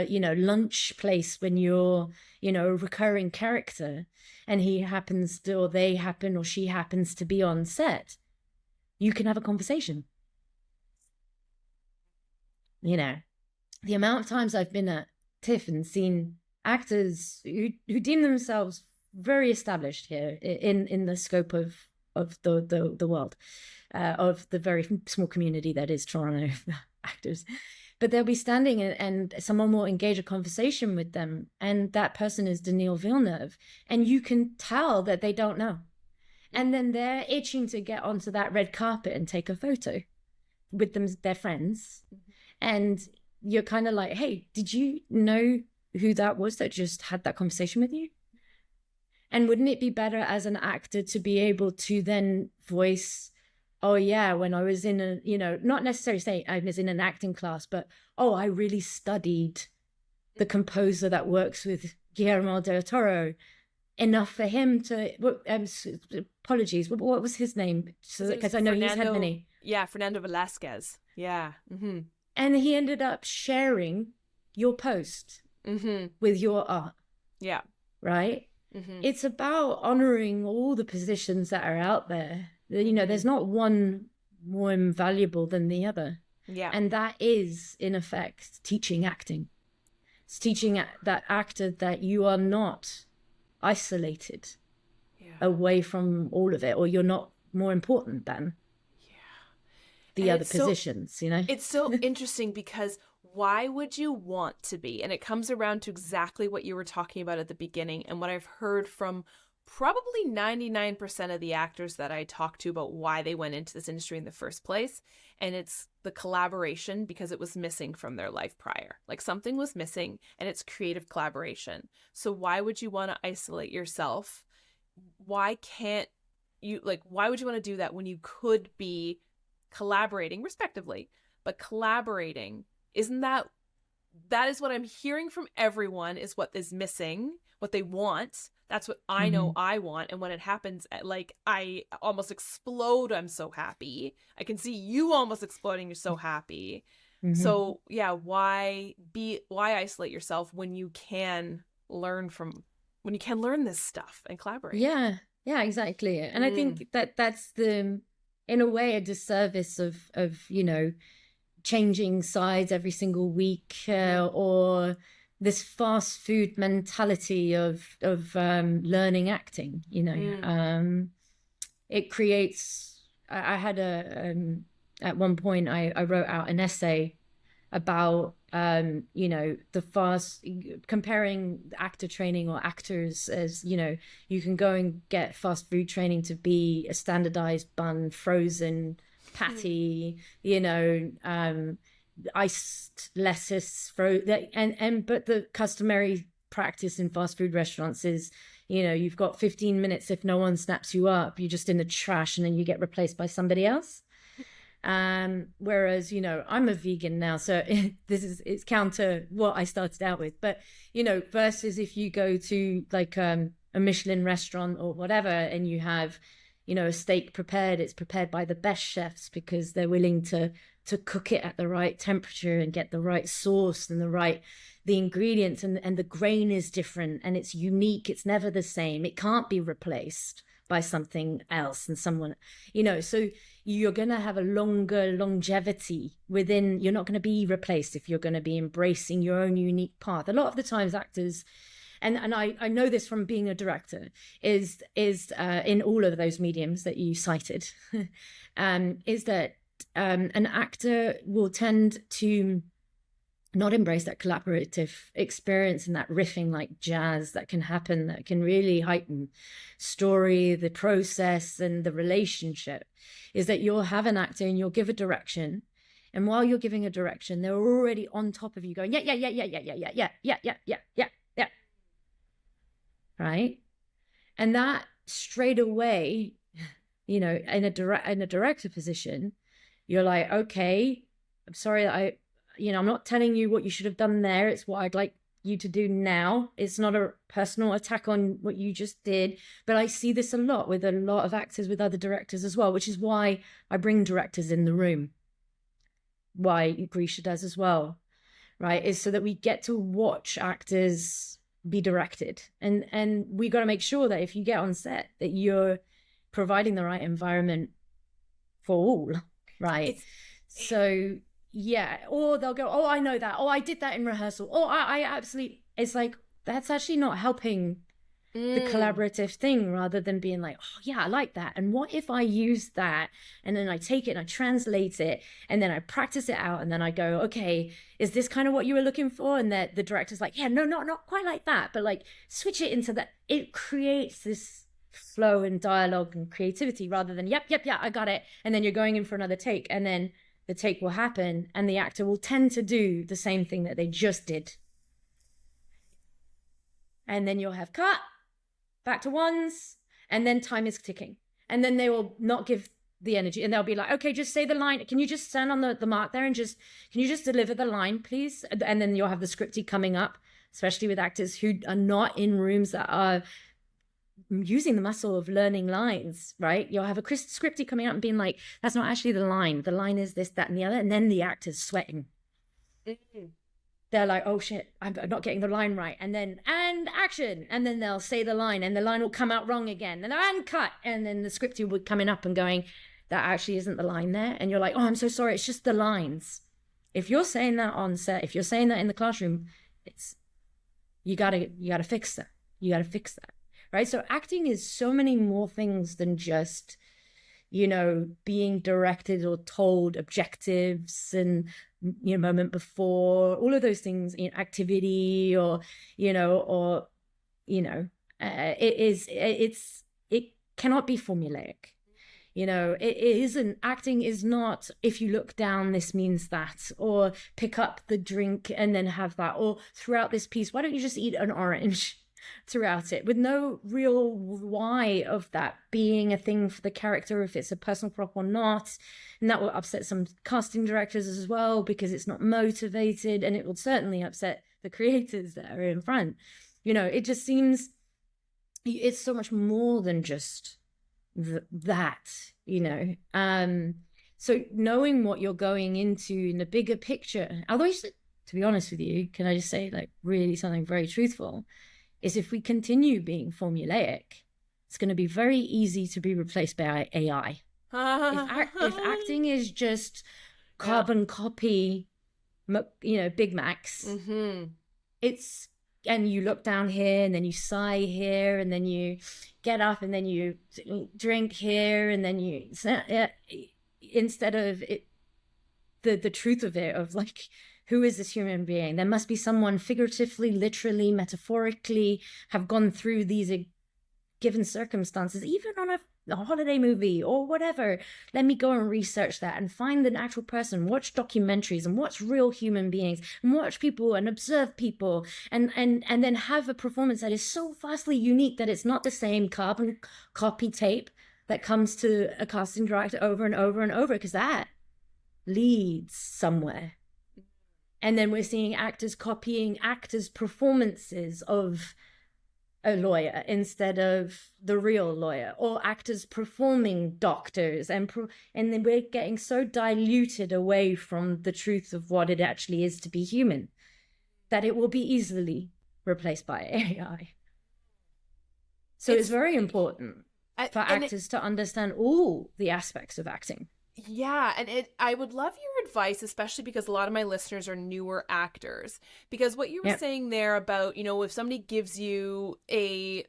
you know, lunch place when you're, you know, a recurring character, and he happens to, or they happen, or she happens to be on set, you can have a conversation. You know, the amount of times I've been at TIFF and seen actors who deem themselves very established here in the scope of the world, of the very small community that is Toronto actors. But they'll be standing and someone will engage a conversation with them, and that person is Denis Villeneuve, and you can tell that they don't know. And then they're itching to get onto that red carpet and take a photo with them, their friends. And you're kind of like, hey, did you know who that was that just had that conversation with you? And wouldn't it be better as an actor to be able to then voice, oh yeah, when I was in a, you know, not necessarily say I was in an acting class, but oh, I really studied the composer that works with Guillermo del Toro enough for him to, apologies, what was his name? Because I know he's had many. Yeah, Fernando Velasquez. Yeah. Mm-hmm. And he ended up sharing your post with your art. Yeah. Right? Mm-hmm. It's about honoring all the positions that are out there. You know, there's not one more invaluable than the other. Yeah. And that is, in effect, teaching acting. It's teaching that actor that you are not isolated away from all of it, or you're not more important than the other positions, you know? It's so interesting because why would you want to be? And it comes around to exactly what you were talking about at the beginning and what I've heard from probably 99% of the actors that I talk to about why they went into this industry in the first place. And it's the collaboration, because it was missing from their life prior. Like something was missing, and it's creative collaboration. So why would you want to isolate yourself? Why can't you, like, why would you want to do that when you could be collaborating respectively, but collaborating? Isn't that is what I'm hearing from everyone, is what is missing, what they want. That's what I know I want. And when it happens, like, I almost explode. I'm so happy. I can see you almost exploding. You're so happy. So yeah, why isolate yourself when you can learn this stuff and collaborate? Yeah, exactly. And I think that's in a way a disservice of, you know, changing sides every single week, or this fast food mentality of learning acting, you know. It creates, I had at one point I wrote out an essay about you know, comparing actor training or actors as, you know, you can go and get fast food training to be a standardized bun, frozen patty, you know, iced lettuce, but the customary practice in fast food restaurants is, you know, you've got 15 minutes. If no one snaps you up, you're just in the trash, and then you get replaced by somebody else. Whereas, you know, I'm a vegan now, so it's counter what I started out with. But, you know, versus if you go to like a Michelin restaurant or whatever, and you have, you know, a steak prepared, it's prepared by the best chefs because they're willing to cook it at the right temperature and get the right sauce and the ingredients, and the grain is different and it's unique. It's never the same. It can't be replaced by something else and someone, you know, so you're going to have a longer longevity within, you're not going to be replaced if you're going to be embracing your own unique path. A lot of the times actors, and I know this from being a director, is in all of those mediums that you cited, is that an actor will tend to not embrace that collaborative experience and that riffing like jazz that can happen, that can really heighten story, the process and the relationship. Is that you'll have an actor and you'll give a direction, and while you're giving a direction, they're already on top of you going, yeah. Right? And that straight away, you know, in a director position, you're like, okay, I'm sorry that I'm not telling you what you should have done there. It's what I'd like you to do now. It's not a personal attack on what you just did. But I see this a lot with a lot of actors, with other directors as well, which is why I bring directors in the room. Why Grisha does as well, right? Is so that we get to watch actors be directed. And we got to make sure that if you get on set, that you're providing the right environment for all, right? So... yeah, or they'll go, oh, I know that. Oh, I did that in rehearsal. Oh, I absolutely, it's like, that's actually not helping the collaborative thing, rather than being like, oh yeah, I like that, and what if I use that, and then I take it and I translate it, and then I practice it out, and then I go, okay, is this kind of what you were looking for? And that the director's like, yeah, no, not quite like that, but like switch it into that. It creates this flow and dialogue and creativity, rather than yep, yeah, I got it, and then you're going in for another take, and then the take will happen and the actor will tend to do the same thing that they just did, and then you'll have cut back to ones, and then time is ticking, and then they will not give the energy, and they'll be like, okay, just say the line, can you just stand on the mark there and just, can you just deliver the line please? And then you'll have the scripty coming up, especially with actors who are not in rooms that are using the muscle of learning lines, right? You'll have a scripty coming out and being like, that's not actually the line is this, that, and the other, and then the actor's sweating. They're like, oh shit, I'm not getting the line right, and action, and then they'll say the line, and the line will come out wrong again, and cut, and then the scripty will be coming up and going, that actually isn't the line there, and you're like, oh, I'm so sorry, it's just the lines. If you're saying that on set, if you're saying that in the classroom, it's you gotta fix that. You gotta fix that, right? So acting is so many more things than just, you know, being directed or told objectives and, you know, moment before, all of those things, you know, activity, or, you know, it cannot be formulaic. You know, it isn't, acting is not, if you look down, this means that, or pick up the drink and then have that, or throughout this piece, why don't you just eat an orange throughout it, with no real why of that being a thing for the character, if it's a personal prop or not. And that will upset some casting directors as well, because it's not motivated, and it will certainly upset the creators that are in front. You know, it just seems it's so much more than just that, you know. So knowing what you're going into in the bigger picture, although, to be honest with you, can I just say, like, really something very truthful, is if we continue being formulaic, it's going to be very easy to be replaced by AI. If acting is just carbon copy, you know, Big Macs, it's, and you look down here, and then you sigh here, and then you get up, and then you drink here, and then you, instead of it, the truth of it, of like, who is this human being? There must be someone figuratively, literally, metaphorically have gone through these given circumstances, even on a holiday movie or whatever. Let me go and research that and find an actual person, watch documentaries and watch real human beings, and watch people and observe people, and then have a performance that is so vastly unique that it's not the same carbon copy tape that comes to a casting director over and over and over, because that leads somewhere. And then we're seeing actors copying actors' performances of a lawyer instead of the real lawyer, or actors performing doctors, and then we're getting so diluted away from the truth of what it actually is to be human, that it will be easily replaced by AI. So it's very important for actors to understand all the aspects of acting. Yeah, and I would love your advice, especially because a lot of my listeners are newer actors. Because what you were saying there about, you know, if somebody gives you a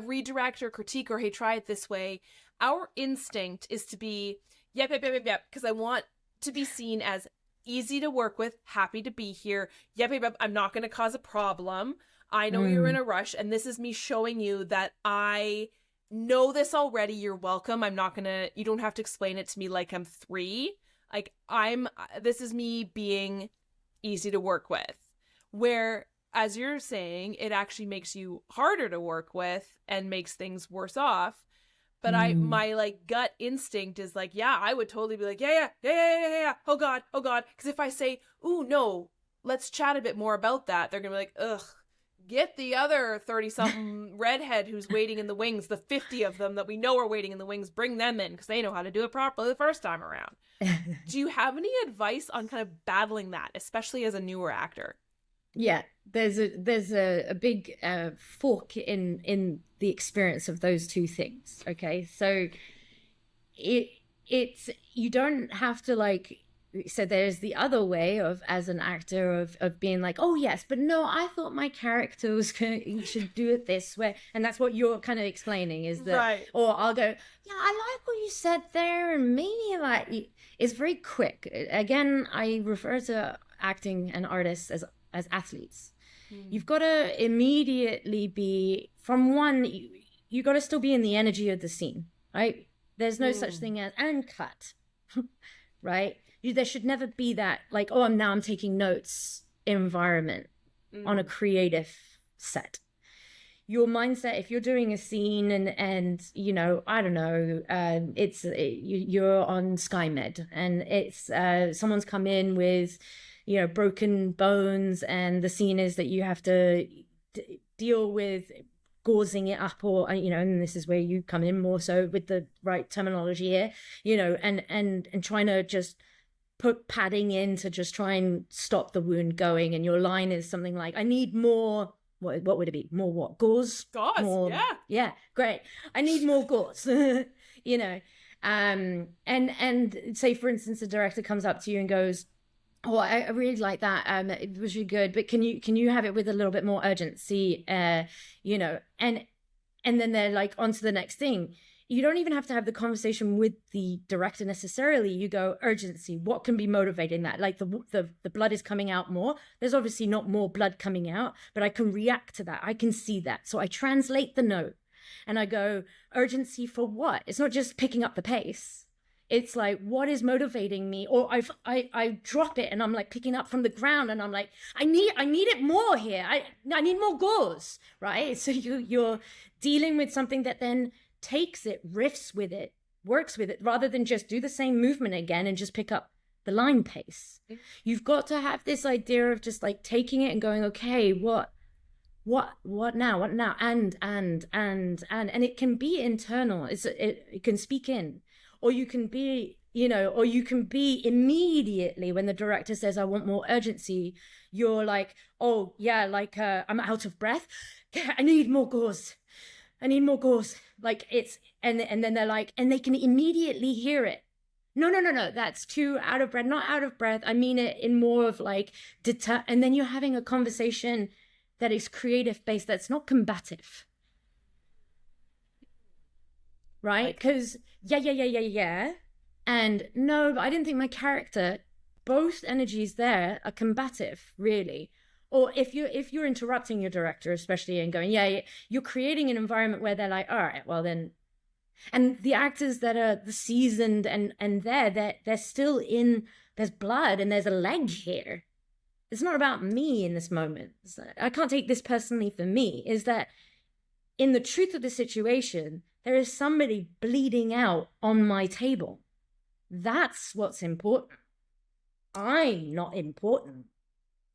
redirect or critique, or hey, try it this way, our instinct is to be yep, because I want to be seen as easy to work with, happy to be here. Yep, I'm not going to cause a problem. I know you're in a rush, and this is me showing you that I know this already. You're welcome. You don't have to explain it to me like I'm 3. Like, this is me being easy to work with. Where, as you're saying, it actually makes you harder to work with and makes things worse off. But my like gut instinct is like, yeah, I would totally be like, yeah. Oh God. Because if I say, ooh, no, let's chat a bit more about that, they're gonna be like, ugh. Get the other 30-something redhead who's waiting in the wings, the 50 of them that we know are waiting in the wings, bring them in because they know how to do it properly the first time around. Do you have any advice on kind of battling that, especially as a newer actor? Yeah, there's a big fork in the experience of those two things. Okay, so it's you don't have to like so there's the other way of, as an actor, of being like, oh yes, but no, I thought my character was should do it this way, and that's what you're kind of explaining, is that, Right. or I'll go, yeah, I like what you said there, and maybe like it's very quick. Again, I refer to acting and artists as athletes. You've got to immediately be from one. You got to still be in the energy of the scene, right? There's no such thing as and cut, right? There should never be that like, oh, now I'm taking notes environment on a creative set. Your mindset, if you're doing a scene and you know, I don't know, you're on SkyMed and it's someone's come in with, you know, broken bones, and the scene is that you have to deal with gauzing it up, or you know, and this is where you come in more so with the right terminology here, you know, and trying to just put padding in to just try and stop the wound going, and your line is something like, I need more, what would it be, more what, gauze, more, yeah, great, I need more gauze. You know, and say for instance a director comes up to you and goes, oh, I really like that. It was really good, but can you have it with a little bit more urgency? You know, and then they're like, on to the next thing. You don't even have to have the conversation with the director necessarily. You go, urgency. What can be motivating that? Like the blood is coming out more. There's obviously not more blood coming out, but I can react to that. I can see that. So I translate the note and I go, urgency for what? It's not just picking up the pace. It's like, what is motivating me? Or I drop it and I'm like picking up from the ground and I'm like, I need it more here. I need more gauze, right? So you're dealing with something that then takes it, riffs with it, works with it, rather than just do the same movement again and just pick up the line pace. You've got to have this idea of just like taking it and going, okay, what now, and it can be internal. It can speak in, or you can be, you know, or you can be immediately when the director says, I want more urgency, you're like, oh yeah, like I'm out of breath, I need more gauze. Like it's, and then they're like, and they can immediately hear it. No, that's too out of breath, not out of breath. I mean it in more of like, and then you're having a conversation that is creative based, that's not combative. Right? Because yeah. And no, but I didn't think my character, both energies there are combative, really. Or if you're interrupting your director, especially, and going, yeah, you're creating an environment where they're like, all right, well then, and the actors that are the seasoned and they're still in, there's blood and there's a leg here. It's not about me in this moment. I can't take this personally for me. Is that in the truth of the situation, there is somebody bleeding out on my table. That's what's important. I'm not important.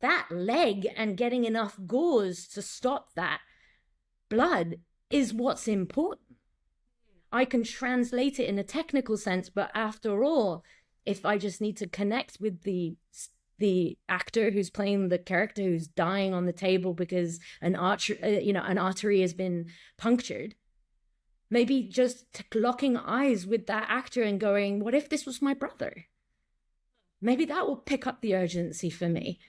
That leg and getting enough gauze to stop that blood is what's important. I can translate it in a technical sense, but after all, if I just need to connect with the actor who's playing the character who's dying on the table because an artery has been punctured, maybe just locking eyes with that actor and going, what if this was my brother? Maybe that will pick up the urgency for me.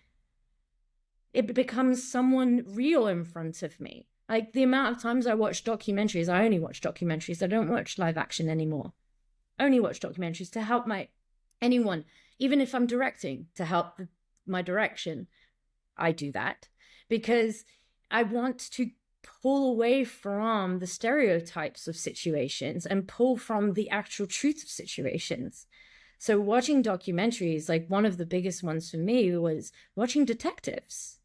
It becomes someone real in front of me. Like the amount of times I watch documentaries, I only watch documentaries. I don't watch live action anymore. I only watch documentaries to help anyone, even if I'm directing, to help my direction. I do that because I want to pull away from the stereotypes of situations and pull from the actual truth of situations. So watching documentaries, like one of the biggest ones for me was watching detectives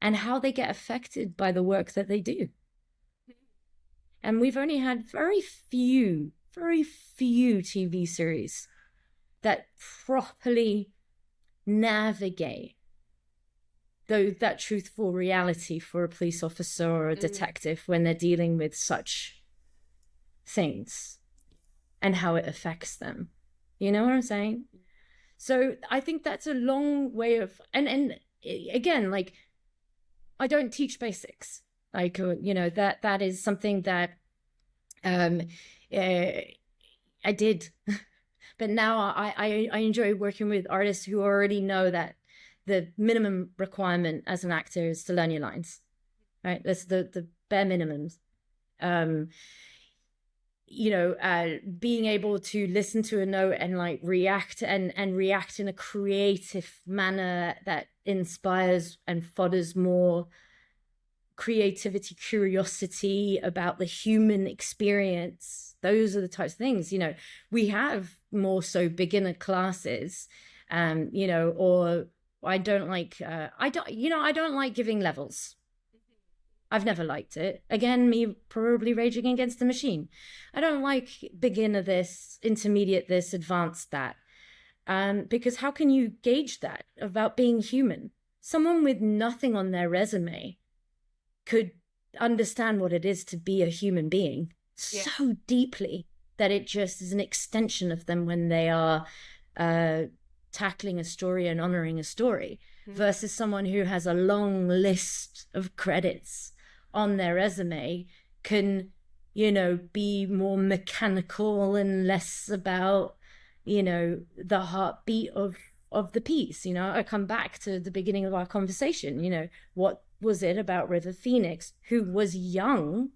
and how they get affected by the work that they do. And we've only had very few TV series that properly navigate that truthful reality for a police officer or a detective when they're dealing with such things and how it affects them. You know what I'm saying? So I think that's a long way of, and again, like, I don't teach basics. Like, you know, that is something that I did But now I enjoy working with artists who already know that the minimum requirement as an actor is to learn your lines, right? That's the bare minimums. Being able to listen to a note and like react and react in a creative manner that inspires and fodders more creativity, curiosity about the human experience. Those are the types of things, we have more so beginner classes, or I don't like, I don't like giving levels. I've never liked it. Again, me probably raging against the machine. I don't like beginner this, intermediate this, advanced that. Because how can you gauge that about being human? Someone with nothing on their resume could understand what it is to be a human being so deeply that it just is an extension of them when they are tackling a story and honoring a story, versus someone who has a long list of credits on their resume can, be more mechanical and less about, the heartbeat of the piece. I come back to the beginning of our conversation, what was it about River Phoenix, who was young?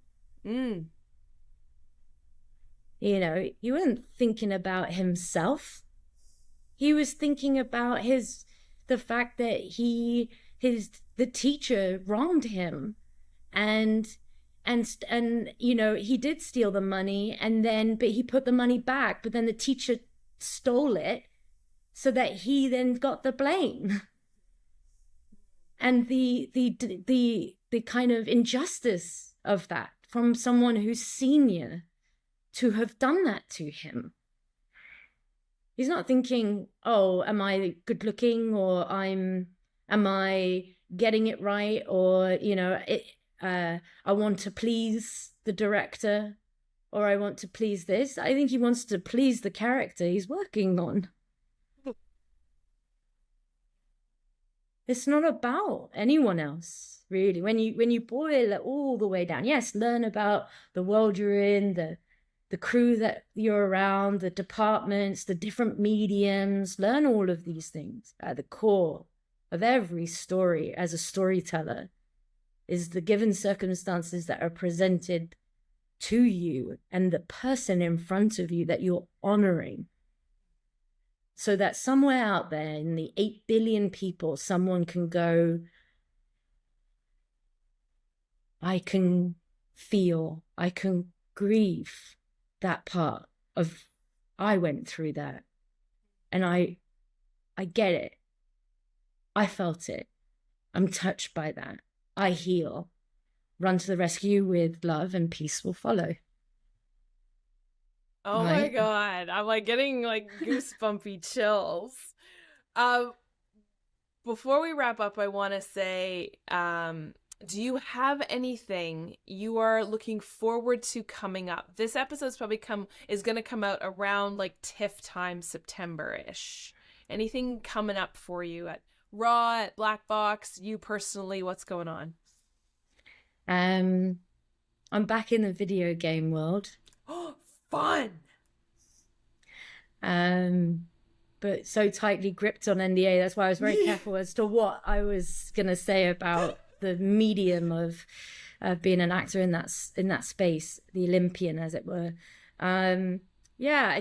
He wasn't thinking about himself. He was thinking about the fact that the teacher wronged him, and he did steal the money, but he put the money back, but then the teacher stole it so that he then got the blame. And the kind of injustice of that from someone who's senior to have done that to him. He's not thinking, oh, am I good looking, or am I getting it right, or I want to please the director, or I want to please this. I think he wants to please the character he's working on. It's not about anyone else, really. When you boil it all the way down, yes, learn about the world you're in, the crew that you're around, the departments, the different mediums. Learn all of these things. At the core of every story as a storyteller is the given circumstances that are presented to you and the person in front of you that you're honoring. So that somewhere out there in the 8 billion people, someone can go, I can feel, I can grieve that part of, I went through that. And I get it. I felt it. I'm touched by that. I heal. Run to the rescue with love, and peace will follow. Oh my God. I'm like getting like goosebumpy chills. Before we wrap up, I want to say, do you have anything you are looking forward to coming up? This episode's probably is going to come out around like TIFF time, September-ish. Anything coming up for you at Raw, at Black Box, you personally, what's going on? I'm back in the video game world. Oh, fun. But so tightly gripped on NDA. That's why I was very careful as to what I was going to say about the medium of being an actor in that space, the Olympian, as it were. I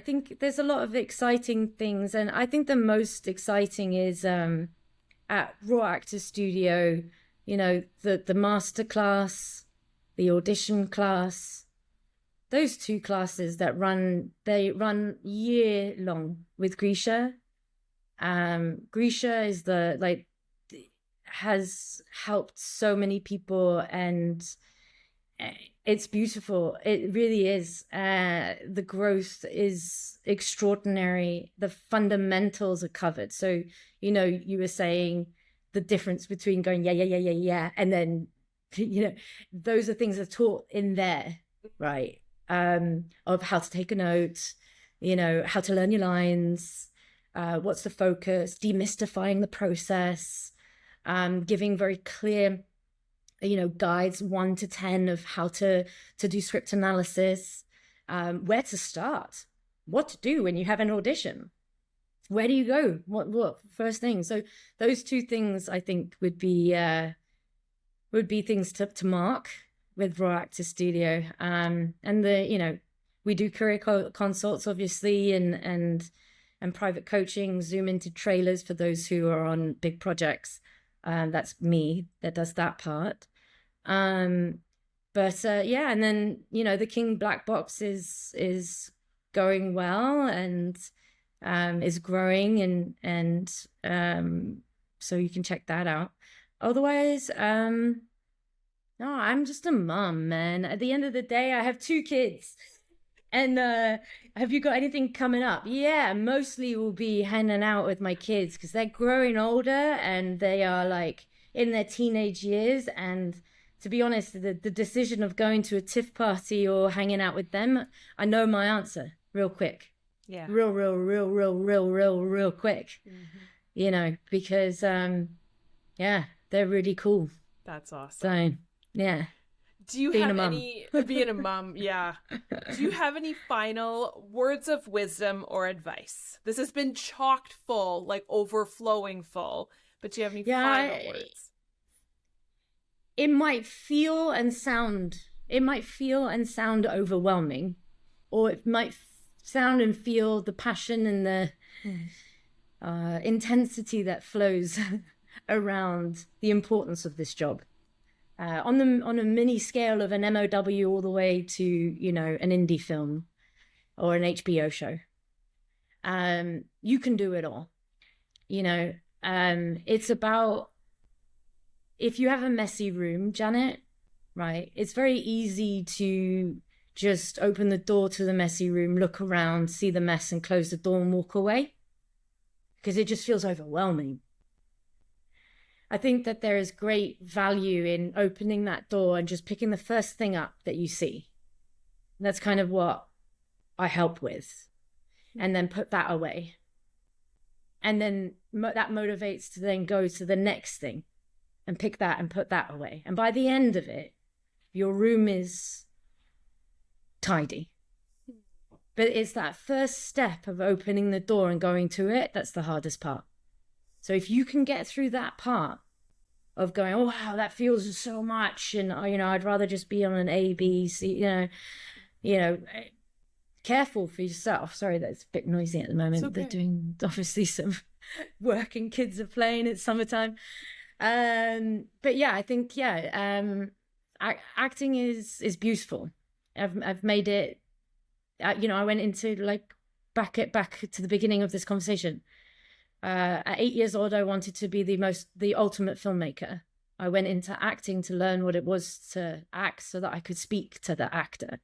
think there's a lot of exciting things, and I think the most exciting is at Raw Actor Studio, the master class, the audition class, those two classes that run year long with Grisha. Grisha is has helped so many people, and it's beautiful. It really is. The growth is extraordinary. The fundamentals are covered. So, you were saying the difference between going, yeah, and then, those are things that are taught in there, right? Of how to take a note, how to learn your lines, what's the focus, demystifying the process, giving very clear, guides 1 to 10 of how to do script analysis, where to start, what to do when you have an audition. Where do you go? What first thing? So those two things I think would be things to mark with Raw Actor Studio. And we do career consults, obviously, and private coaching, Zoom into trailers for those who are on big projects. That's me that does that part. And then, the King Black Box is going well and is growing, and so you can check that out. Otherwise, no, I'm just a mom, man. At the end of the day, I have 2 kids. And have you got anything coming up? Yeah, mostly will be hanging out with my kids because they're growing older and they are like in their teenage years. And to be honest, the decision of going to a TIFF party or hanging out with them, I know my answer real quick. Yeah. Real quick. Mm-hmm. Because they're really cool. That's awesome. So, yeah. Do you have any being a mom? Yeah. Do you have any final words of wisdom or advice? This has been chocked full, like overflowing full. But do you have any final words? It might feel and sound overwhelming, or it might sound and feel the passion and the intensity that flows around the importance of this job. On a mini scale of an MOW all the way to, an indie film or an HBO show. You can do it all. It's about, if you have a messy room, Janet, right? It's very easy to just open the door to the messy room, look around, see the mess and close the door and walk away, because it just feels overwhelming. I think that there is great value in opening that door and just picking the first thing up that you see. And that's kind of what I help with. And then put that away. And then that motivates to then go to the next thing and pick that and put that away. And by the end of it, your room is tidy. But it's that first step of opening the door and going to it that's the hardest part. So if you can get through that part of going, oh, wow, that feels so much, and, I'd rather just be on an A, B, C, careful for yourself. Sorry, that's a bit noisy at the moment. Okay. They're doing, obviously, some work and kids are playing. It's summertime. But yeah, I think, acting is beautiful. I've made it, I went into back to the beginning of this conversation. At 8 years old, I wanted to be the ultimate filmmaker. I went into acting to learn what it was to act so that I could speak to the actor.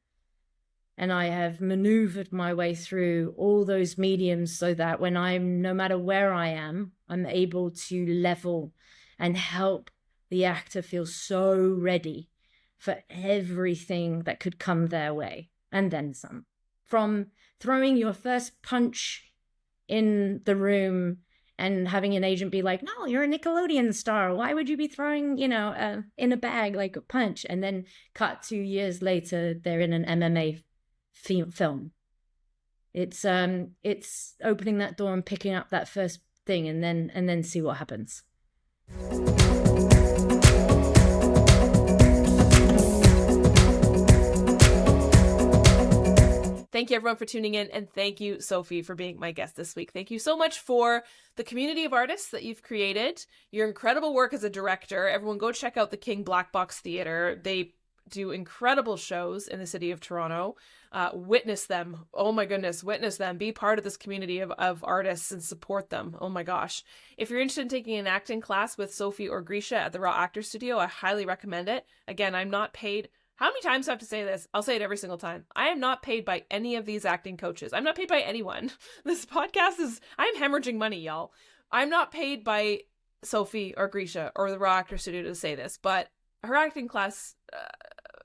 And I have maneuvered my way through all those mediums so that when no matter where I am, I'm able to level and help the actor feel so ready for everything that could come their way, and then some. From throwing your first punch in the room and having an agent be like, no, you're a Nickelodeon star. Why would you be throwing, in a bag like a punch? And then cut 2 years later, they're in an MMA film. It's opening that door and picking up that first thing and then see what happens. Thank you, everyone, for tuning in. And thank you, Sophie, for being my guest this week. Thank you so much for the community of artists that you've created, your incredible work as a director. Everyone, go check out the King Black Box Theatre. They do incredible shows in the city of Toronto. Witness them. Oh, my goodness. Witness them. Be part of this community of artists and support them. Oh, my gosh. If you're interested in taking an acting class with Sophie or Grisha at the Raw Actor Studio, I highly recommend it. Again, I'm not paid. How many times do I have to say this? I'll say it every single time. I am not paid by any of these acting coaches. I'm not paid by anyone. This podcast I'm hemorrhaging money, y'all. I'm not paid by Sophie or Grisha or the Raw Actor Studio to say this, but her acting class,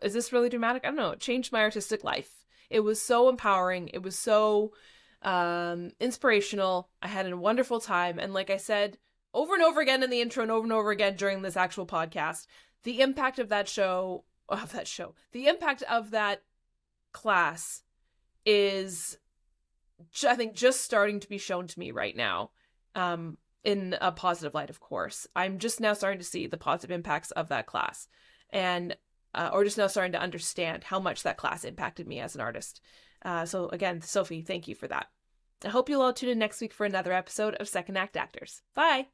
is this really dramatic? I don't know. It changed my artistic life. It was so empowering. It was so inspirational. I had a wonderful time. And like I said, over and over again in the intro and over again during this actual podcast, the impact of the impact of that class is I think just starting to be shown to me right now, in a positive light, of course. I'm just now starting to see the positive impacts of that class, and or just now starting to understand how much that class impacted me as an artist. So again, Sophie, thank you for that. I hope you'll all tune in next week for another episode of Second Act Actors. Bye!